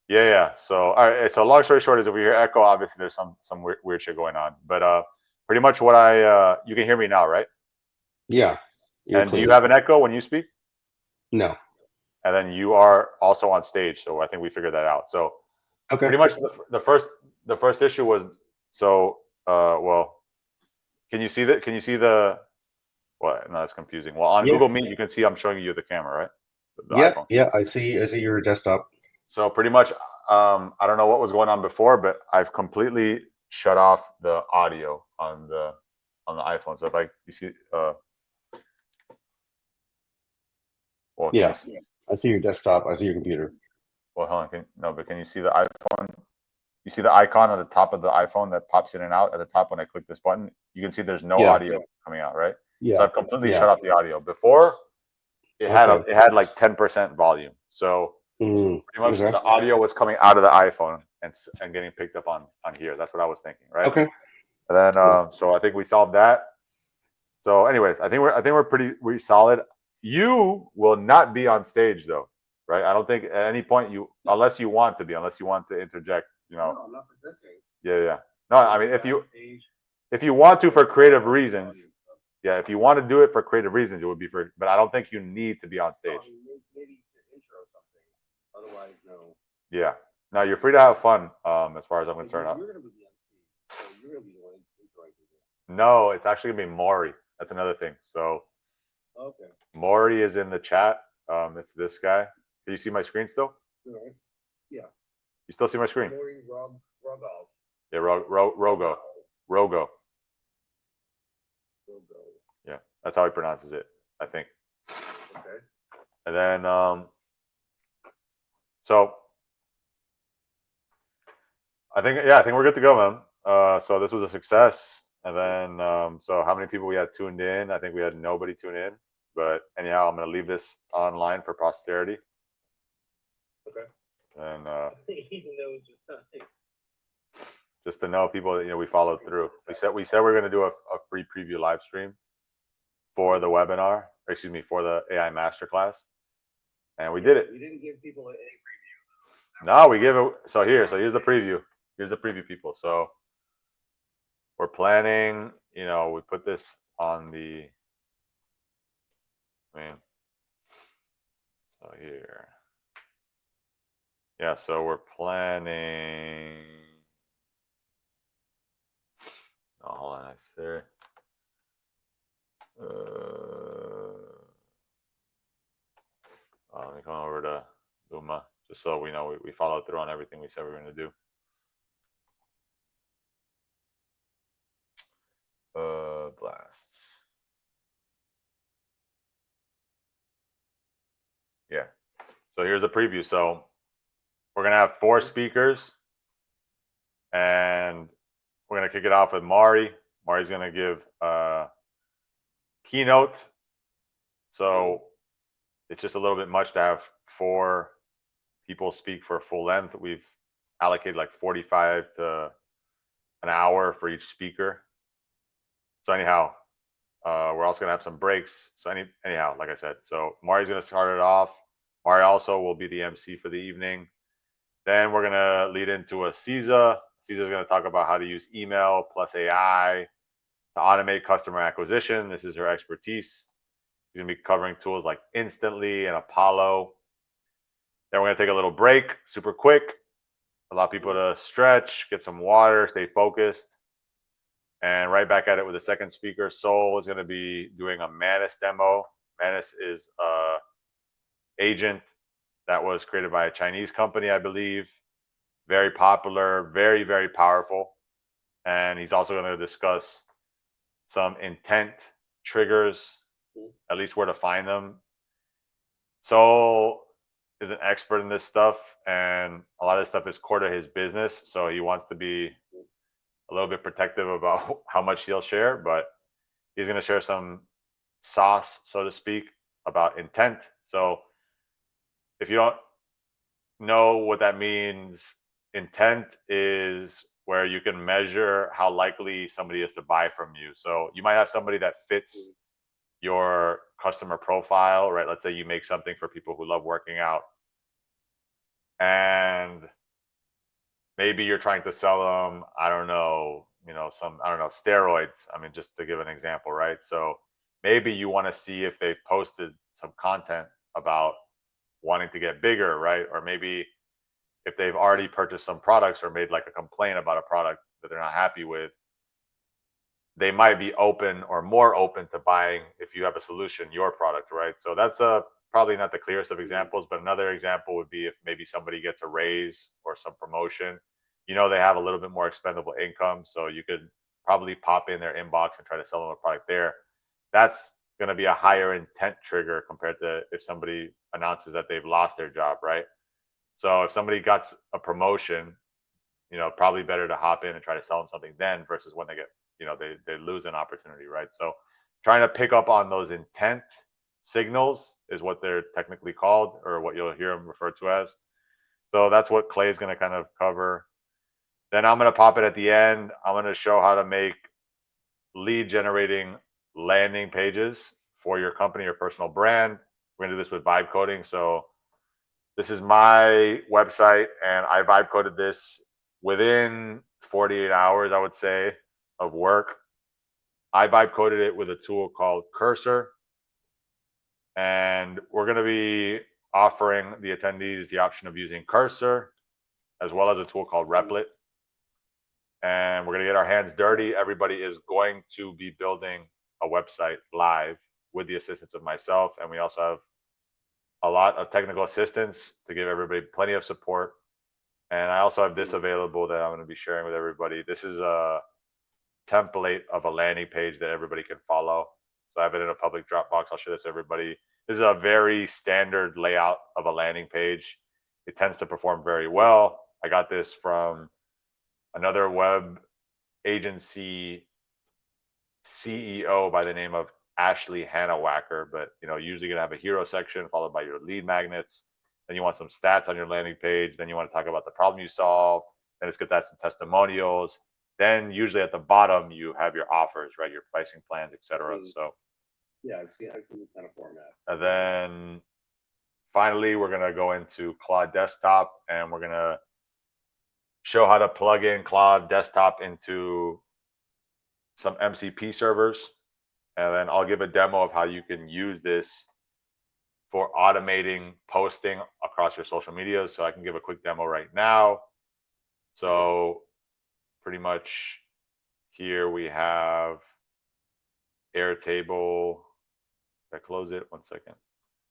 [SPEAKER 1] Yeah. So all right. So long story short is if we hear echo, obviously there's some weird shit going on. But pretty much what you can hear me now, right?
[SPEAKER 2] Yeah.
[SPEAKER 1] And do you have an echo when you speak?
[SPEAKER 2] No.
[SPEAKER 1] And then you are also on stage, so I think we figured that out. So
[SPEAKER 2] Okay.
[SPEAKER 1] pretty much the first issue was well, can you see that? Can you see the what? No, that's confusing. Well, on Google Meet, you can see I'm showing you the camera, right? The iPhone.
[SPEAKER 2] Yeah. I see your desktop.
[SPEAKER 1] So pretty much, I don't know what was going on before, but I've completely shut off the audio on the iPhone. So if you see, well,
[SPEAKER 2] Yeah. I see your desktop. I see your computer.
[SPEAKER 1] well, hold on, but can you see the iPhone? You see the icon on the top of the iPhone that pops in and out at the top when I click this button? You can see there's no audio coming out, right?
[SPEAKER 2] Yeah.
[SPEAKER 1] So I've completely shut off the audio. Before it had like 10% volume. So pretty much the audio was coming out of the iPhone and getting picked up on here. That's what I was thinking, right?
[SPEAKER 2] Okay.
[SPEAKER 1] And then so I think we solved that. So anyways, I think we're pretty solid. You will not be on stage though, right? I don't think at any point unless you want to interject,
[SPEAKER 3] No, I'm not presenting.
[SPEAKER 1] Yeah. No, I mean if you want to for creative reasons, yeah, if you want to do it for creative reasons, it would be but I don't think you need to be on stage.
[SPEAKER 3] Maybe to intro something. Otherwise, no.
[SPEAKER 1] Yeah. No, you're free to have fun, as far as I'm concerned.
[SPEAKER 3] You're gonna be the MC, so you're gonna be the one introing people.
[SPEAKER 1] No, it's actually gonna be Maury. That's another thing. So
[SPEAKER 3] Okay.
[SPEAKER 1] Maury is in the chat. It's this guy. Can you see my screen still?
[SPEAKER 3] Right. Yeah.
[SPEAKER 1] You still see my screen?
[SPEAKER 3] Maury Rogo.
[SPEAKER 1] Yeah, Rogo. Rogo. Yeah, that's how he pronounces it, I think.
[SPEAKER 3] Okay.
[SPEAKER 1] And then so I think we're good to go, man. So this was a success. And then so how many people we had tuned in? I think we had nobody tune in. But anyhow, I'm gonna leave this online for posterity.
[SPEAKER 3] Okay.
[SPEAKER 1] And
[SPEAKER 3] even though it's
[SPEAKER 1] just to know people that we followed through. We said we're gonna do a free preview live stream for the webinar, excuse me, for the AI Masterclass. And we did it.
[SPEAKER 3] We didn't give people any preview.
[SPEAKER 1] No, we give it. So here's the preview. Here's the preview, people. So we're planning, we put this on the, so here. Yeah, so we're planning. Oh, hold on, I see. just so we know we follow through on everything we said we're going to do. Blasts. Yeah. So here's a preview. So we're going to have 4 speakers, and we're going to kick it off with Mari. Mari's going to give a keynote. So it's just a little bit much to have 4 people speak for full length. We've allocated like 45 to an hour for each speaker. So anyhow, we're also gonna have some breaks. So anyhow, like I said, so Mari's gonna start it off. Mari also will be the MC for the evening. Then we're gonna lead into a CISA. CISA's gonna talk about how to use email plus AI to automate customer acquisition. This is her expertise. She's gonna be covering tools like Instantly and Apollo. Then we're gonna take a little break, super quick. Allow people to stretch, get some water, stay focused. And right back at it with the second speaker. Sol is going to be doing a Manus demo. Manus is a agent that was created by a Chinese company, I believe. Very popular, very, very powerful. And he's also going to discuss some intent triggers, at least where to find them. Sol is an expert in this stuff, and a lot of this stuff is core to his business. So he wants to be a little bit protective about how much he'll share, but he's going to share some sauce, so to speak, about intent. So if you don't know what that means, intent is where you can measure how likely somebody is to buy from you. So you might have somebody that fits your customer profile, right? Let's say you make something for people who love working out, and maybe you're trying to sell them, I don't know, steroids. I mean, just to give an example, right? So maybe you want to see if they've posted some content about wanting to get bigger, right? Or maybe if they've already purchased some products or made like a complaint about a product that they're not happy with, they might be open or more open to buying, if you have a solution, your product, right? So that's probably not the clearest of examples, but another example would be if maybe somebody gets a raise or some promotion. They have a little bit more expendable income, so you could probably pop in their inbox and try to sell them a product there. That's going to be a higher intent trigger compared to if somebody announces that they've lost their job, right? So if somebody got a promotion, probably better to hop in and try to sell them something then versus when they get, they lose an opportunity, right? So trying to pick up on those intent signals is what they're technically called, or what you'll hear them referred to as. So that's what Clay is going to kind of cover. Then I'm going to pop it at the end. I'm going to show how to make lead generating landing pages for your company or personal brand. We're going to do this with vibe coding. So this is my website, and I vibe coded this within 48 hours, I would say, of work. I vibe coded it with a tool called Cursor. And we're going to be offering the attendees the option of using Cursor as well as a tool called Replit. And we're going to get our hands dirty. Everybody is going to be building a website live with the assistance of myself. And we also have a lot of technical assistance to give everybody plenty of support. And I also have this available that I'm going to be sharing with everybody. This is a template of a landing page that everybody can follow. So I have it in a public Dropbox. I'll show this to everybody. This is a very standard layout of a landing page. It tends to perform very well. I got this from another web agency CEO by the name of Ashley Hannawacker, but usually gonna have a hero section followed by your lead magnets. Then you want some stats on your landing page. Then you want to talk about the problem you solve. Then it's good to have some testimonials. Then usually at the bottom you have your offers, right? Your pricing plans, etc. So
[SPEAKER 3] yeah, I've seen this kind of format.
[SPEAKER 1] And then finally we're gonna go into Claude Desktop, and we're gonna show how to plug in Claude Desktop into some MCP servers. And then I'll give a demo of how you can use this for automating posting across your social media. So I can give a quick demo right now. So pretty much here we have Airtable. Did I close it? 1 second.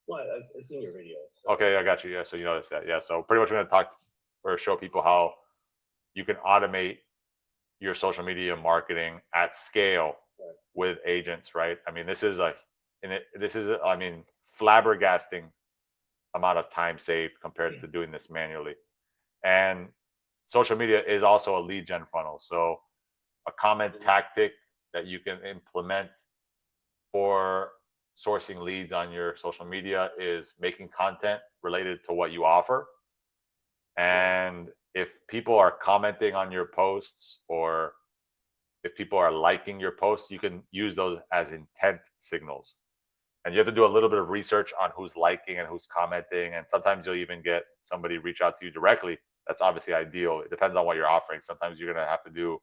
[SPEAKER 3] Well, I've seen your videos. So.
[SPEAKER 1] Okay, I got you. Yeah, so you noticed that. Yeah, so pretty much we're going to talk or show people how you can automate your social media marketing at scale
[SPEAKER 3] Right.
[SPEAKER 1] with agents, right? I mean, this is like, I mean, flabbergasting amount of time saved compared to doing this manually. And social media is also a lead gen funnel. So a common tactic that you can implement for sourcing leads on your social media is making content related to what you offer. And if people are commenting on your posts or if people are liking your posts, you can use those as intent signals. And you have to do a little bit of research on who's liking and who's commenting. And sometimes you'll even get somebody reach out to you directly. That's obviously ideal. It depends on what you're offering. Sometimes you're going to have to do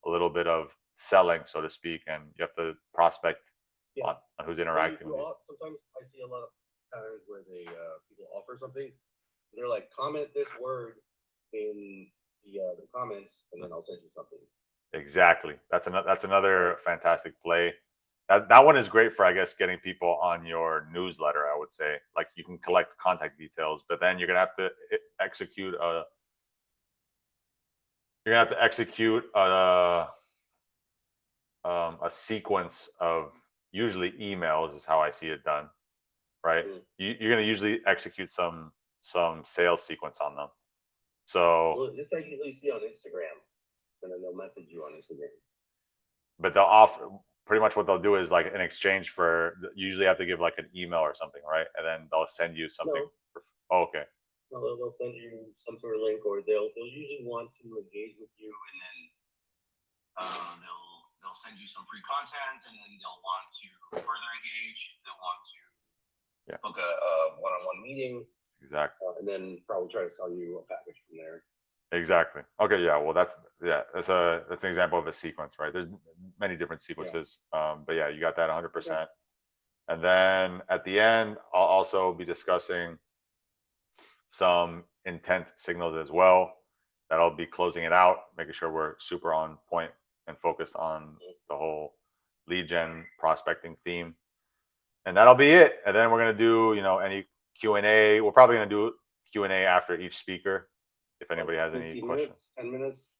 [SPEAKER 1] a little bit of selling, so to speak, and you have to prospect on who's interacting with you.
[SPEAKER 3] Sometimes I see a lot of patterns where they people offer something. They're like, comment this word in the comments, and then I'll send you something.
[SPEAKER 1] Exactly. That's another fantastic play. That one is great for, I guess, getting people on your newsletter. I would say, like, you can collect contact details, but then you're gonna have to execute a sequence of usually emails is how I see it done, right? You're gonna usually execute some sales sequence on them. So
[SPEAKER 3] this I usually see on Instagram, and then they'll message you on Instagram.
[SPEAKER 1] But they'll offer pretty much what they'll do is, like, in exchange for, you usually have to give like an email or something, right? And then they'll send you something.
[SPEAKER 3] No.
[SPEAKER 1] Okay.
[SPEAKER 3] No, they'll send you some sort of link, or they'll usually want to engage with you, and then they'll send you some free content, and then they'll want to further engage. They'll want to book a one-on-one meeting.
[SPEAKER 1] Exactly.
[SPEAKER 3] And then probably try to sell you a package from there.
[SPEAKER 1] Exactly. Okay. Yeah. Well, that's an example of a sequence, right? There's many different sequences. But yeah, you got that 100%. Okay. And then at the end, I'll also be discussing some intent signals as well. That'll be closing it out, making sure we're super on point and focused on the whole lead gen prospecting theme. And that'll be it. And then we're gonna do, any Q&A. We're probably gonna do Q&A after each speaker, if anybody has any questions.
[SPEAKER 3] 10 minutes.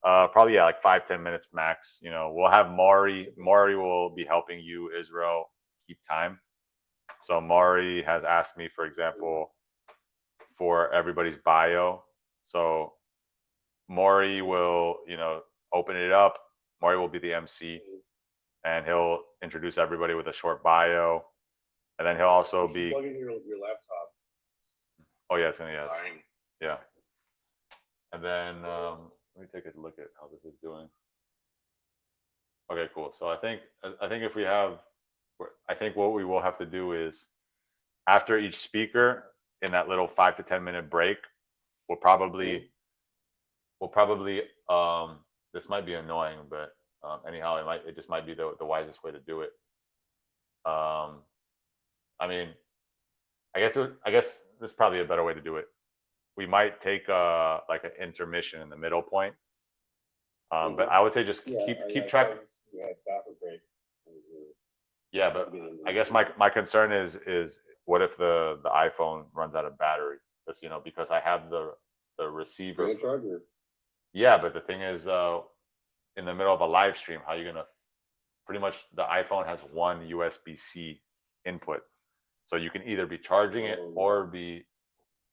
[SPEAKER 1] Probably like 5-10 minutes max. We'll have Maury. Maury will be helping you, Israel, keep time. So Maury has asked me, for example, for everybody's bio. So Maury will, open it up. Maury will be the MC, and he'll introduce everybody with a short bio. And then he'll also be
[SPEAKER 3] plug in your laptop.
[SPEAKER 1] Oh yes, and yes, yeah. And then let me take a look at how this is doing. Okay, cool. So I think if we have, I think what we will have to do is, after each speaker, in that little 5 to 10 minute break, we'll probably this might be annoying, but anyhow, it just might be the wisest way to do it. I mean, I guess this is probably a better way to do it. We might take like an intermission in the middle point, but I would say just keep track. Yeah, but I guess my concern is what if the iPhone runs out of battery? Because I have the receiver. Yeah, but the thing is, in the middle of a live stream, how are you gonna? Pretty much, the iPhone has one USB-C input, so you can either be charging it or be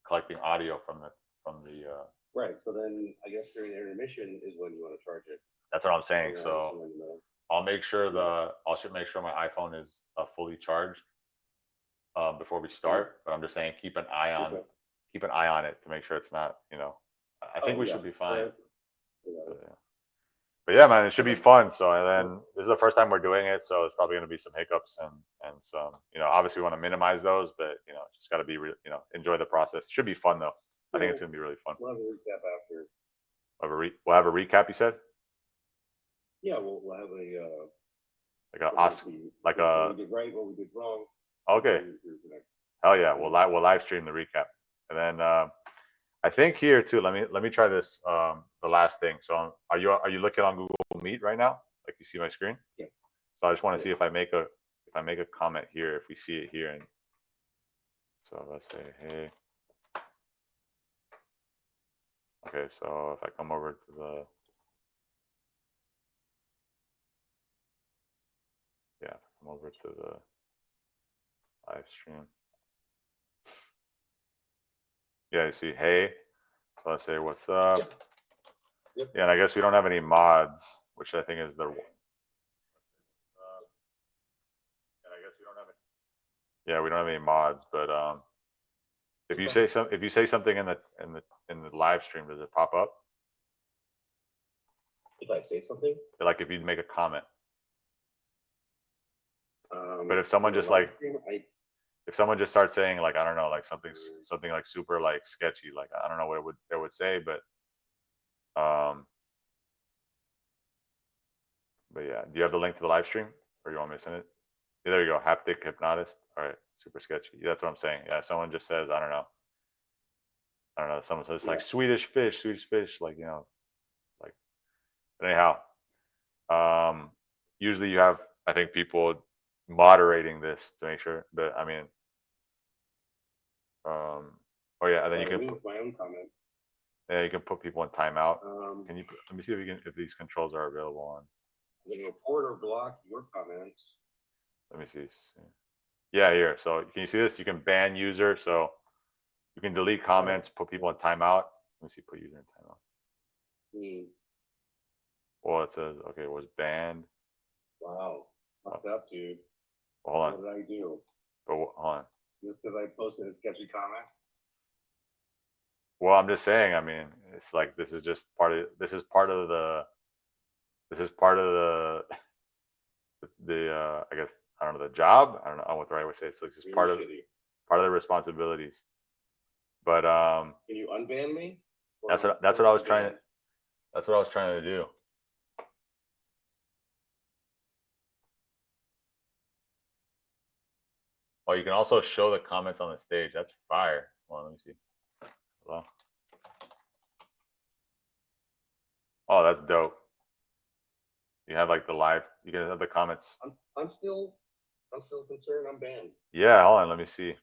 [SPEAKER 1] collecting audio from the.
[SPEAKER 3] Right. So then I guess during the intermission is when you want to charge it.
[SPEAKER 1] That's what I'm saying. So I'll make sure my iPhone is fully charged before we start. But I'm just saying, keep an eye on it to make sure it's not. I think we should be fine. But yeah, man, it should be fun. So, and then this is the first time we're doing it, so it's probably going to be some hiccups and some, obviously we want to minimize those, but just got to be, enjoy the process. It should be fun though. I think it's going to be really fun.
[SPEAKER 3] We'll have a recap after.
[SPEAKER 1] We'll have a recap, you said?
[SPEAKER 3] Yeah, we'll have a
[SPEAKER 1] what
[SPEAKER 3] we did right, what we did wrong.
[SPEAKER 1] Okay. Hell yeah, we'll live stream the recap, and then I think here too. Let me try this. The last thing. So are you looking on Google Meet right now? Like, you see my screen?
[SPEAKER 3] Yes.
[SPEAKER 1] So I just want to see if I make a comment here, if we see it here, and So let's say, hey. Okay, so if I come over to the, yeah, come over to the live stream. Yeah, you see, hey. So I say, what's up?
[SPEAKER 3] Yep. Yep.
[SPEAKER 1] Yeah, and I guess we don't have any mods, which I think is the. And I guess we don't have any. Yeah, we don't have any mods, but if you say if you say something in the live stream, does it pop up?
[SPEAKER 3] If I say something,
[SPEAKER 1] Like if you make a comment. But if
[SPEAKER 3] in
[SPEAKER 1] someone
[SPEAKER 3] the
[SPEAKER 1] just
[SPEAKER 3] live
[SPEAKER 1] like,
[SPEAKER 3] stream,
[SPEAKER 1] if someone just starts saying like, I don't know, like something like super like sketchy, like I don't know what it would say, but yeah, do you have the link to the live stream, or you want me to send it? Yeah, there you go, haptic hypnotist. All right, super sketchy. Yeah, that's what I'm saying. Yeah, if someone just says, I don't know, someone says like Swedish fish, like like. But anyhow, usually you have, I think, people moderating this to make sure. But I mean, oh yeah, and then you can put,
[SPEAKER 3] my own comment.
[SPEAKER 1] yeah, you can put people in timeout.
[SPEAKER 3] Can
[SPEAKER 1] you let me see if these controls are available on.
[SPEAKER 3] you report or block your comments?
[SPEAKER 1] Let me see. Yeah, here. So can you see this? You can ban user. So you can delete comments, put people in timeout. Let me see. Put user in timeout. Well, it says okay. It was banned.
[SPEAKER 3] Wow, fucked up, dude.
[SPEAKER 1] Well, hold on.
[SPEAKER 3] What did I do?
[SPEAKER 1] But hold on.
[SPEAKER 3] Just because I posted a sketchy comment?
[SPEAKER 1] Well, I'm just saying. I mean, it's like this is just part of. This is part of the. This is part of the. I guess I don't know the job. I don't know what the right way to say it. So it's just part of the responsibilities. But
[SPEAKER 3] can you unban me?
[SPEAKER 1] That's what I was trying to. That's what I was trying to do. Oh, you can also show the comments on the stage. That's fire. Hold on, let me see. Hello. Oh, that's dope. You have like the live. You can have the comments.
[SPEAKER 3] I'm still concerned. I'm banned.
[SPEAKER 1] Yeah, hold on. Let me see.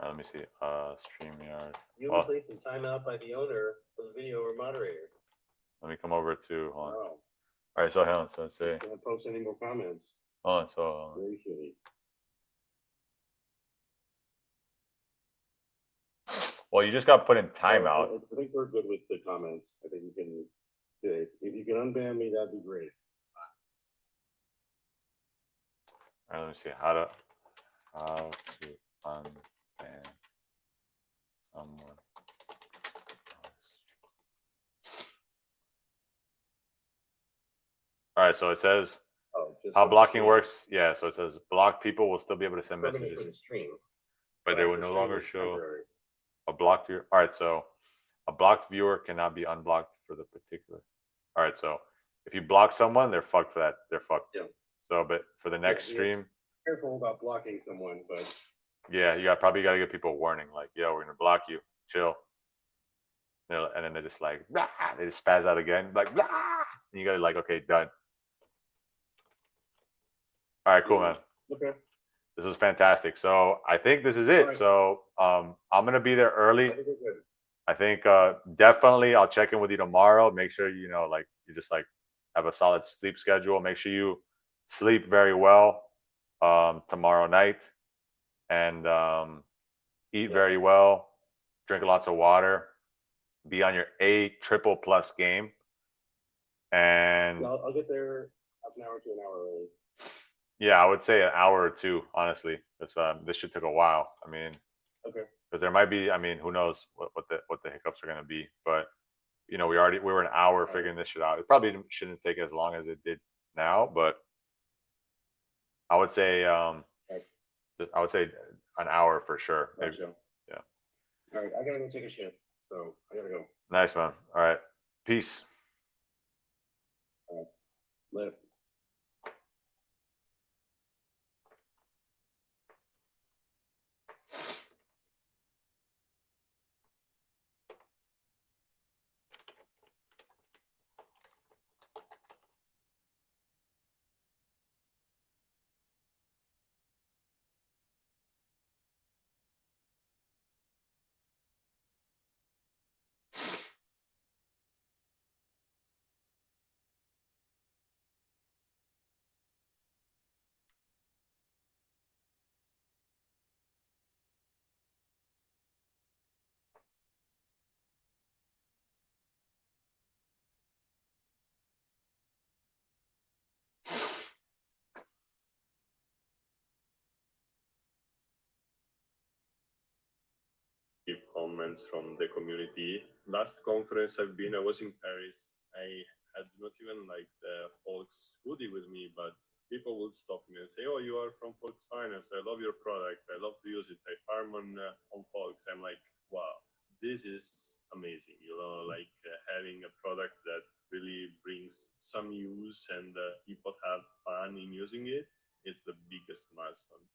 [SPEAKER 1] Let me see. StreamYard.
[SPEAKER 3] You were placed in timeout by the owner of the video or moderator.
[SPEAKER 1] Let me come over to. Hold on.
[SPEAKER 3] Wow.
[SPEAKER 1] All right, so hold on. So let's say.
[SPEAKER 3] Can't post any more comments.
[SPEAKER 1] Hold on. So.
[SPEAKER 3] Very shitty.
[SPEAKER 1] Well, you just got put in timeout.
[SPEAKER 3] I think we're good with the comments. I think you can. If you can unban me, that'd be great.
[SPEAKER 1] All right, let me see how to unban someone. All right, so it says how blocking works. Yeah, so it says blocked people will still be able to send messages
[SPEAKER 3] for the stream,
[SPEAKER 1] but they will no longer show a blocked viewer. All right, so a blocked viewer cannot be unblocked for the particular. All right, so if you block someone, they're fucked for that. They're fucked.
[SPEAKER 3] Yeah.
[SPEAKER 1] So, but for the next stream,
[SPEAKER 3] careful about blocking someone, but
[SPEAKER 1] yeah, you probably got to give people a warning, like, yo, we're gonna block you. Chill. And then they're just like, blah, they just spaz out again, like, blah. And you gotta like, okay, done. All right, cool, man.
[SPEAKER 3] Okay.
[SPEAKER 1] This is fantastic. So I think this is it. Right. So I'm gonna be there early. I think definitely I'll check in with you tomorrow. Make sure you know, like, you just like have a solid sleep schedule. Make sure you sleep very well tomorrow night, and eat very well. Drink lots of water. Be on your A triple plus game. And
[SPEAKER 3] I'll get there half an hour to an hour early.
[SPEAKER 1] Yeah, I would say an hour or two, honestly. This should take a while. I mean,
[SPEAKER 3] okay.
[SPEAKER 1] Because there might be. I mean, who knows what the hiccups are going to be? But we were an hour figuring this shit out. It probably shouldn't take as long as it did now, but I would say an hour for sure.
[SPEAKER 3] Gotcha.
[SPEAKER 1] Maybe. Yeah.
[SPEAKER 3] All right, I gotta go take a shit, so I gotta go.
[SPEAKER 1] Nice, man. All right, peace.
[SPEAKER 3] All right, later.
[SPEAKER 4] comments from the community. Last conference I've been, I was in Paris. I had not even like the Folks hoodie with me, but people would stop me and say, "Oh, you are from Folks Finance. I love your product. I love to use it. I farm on Folks." I'm like, wow, this is amazing. You know, like having a product that really brings some use and people have fun in using it. It's the biggest milestone.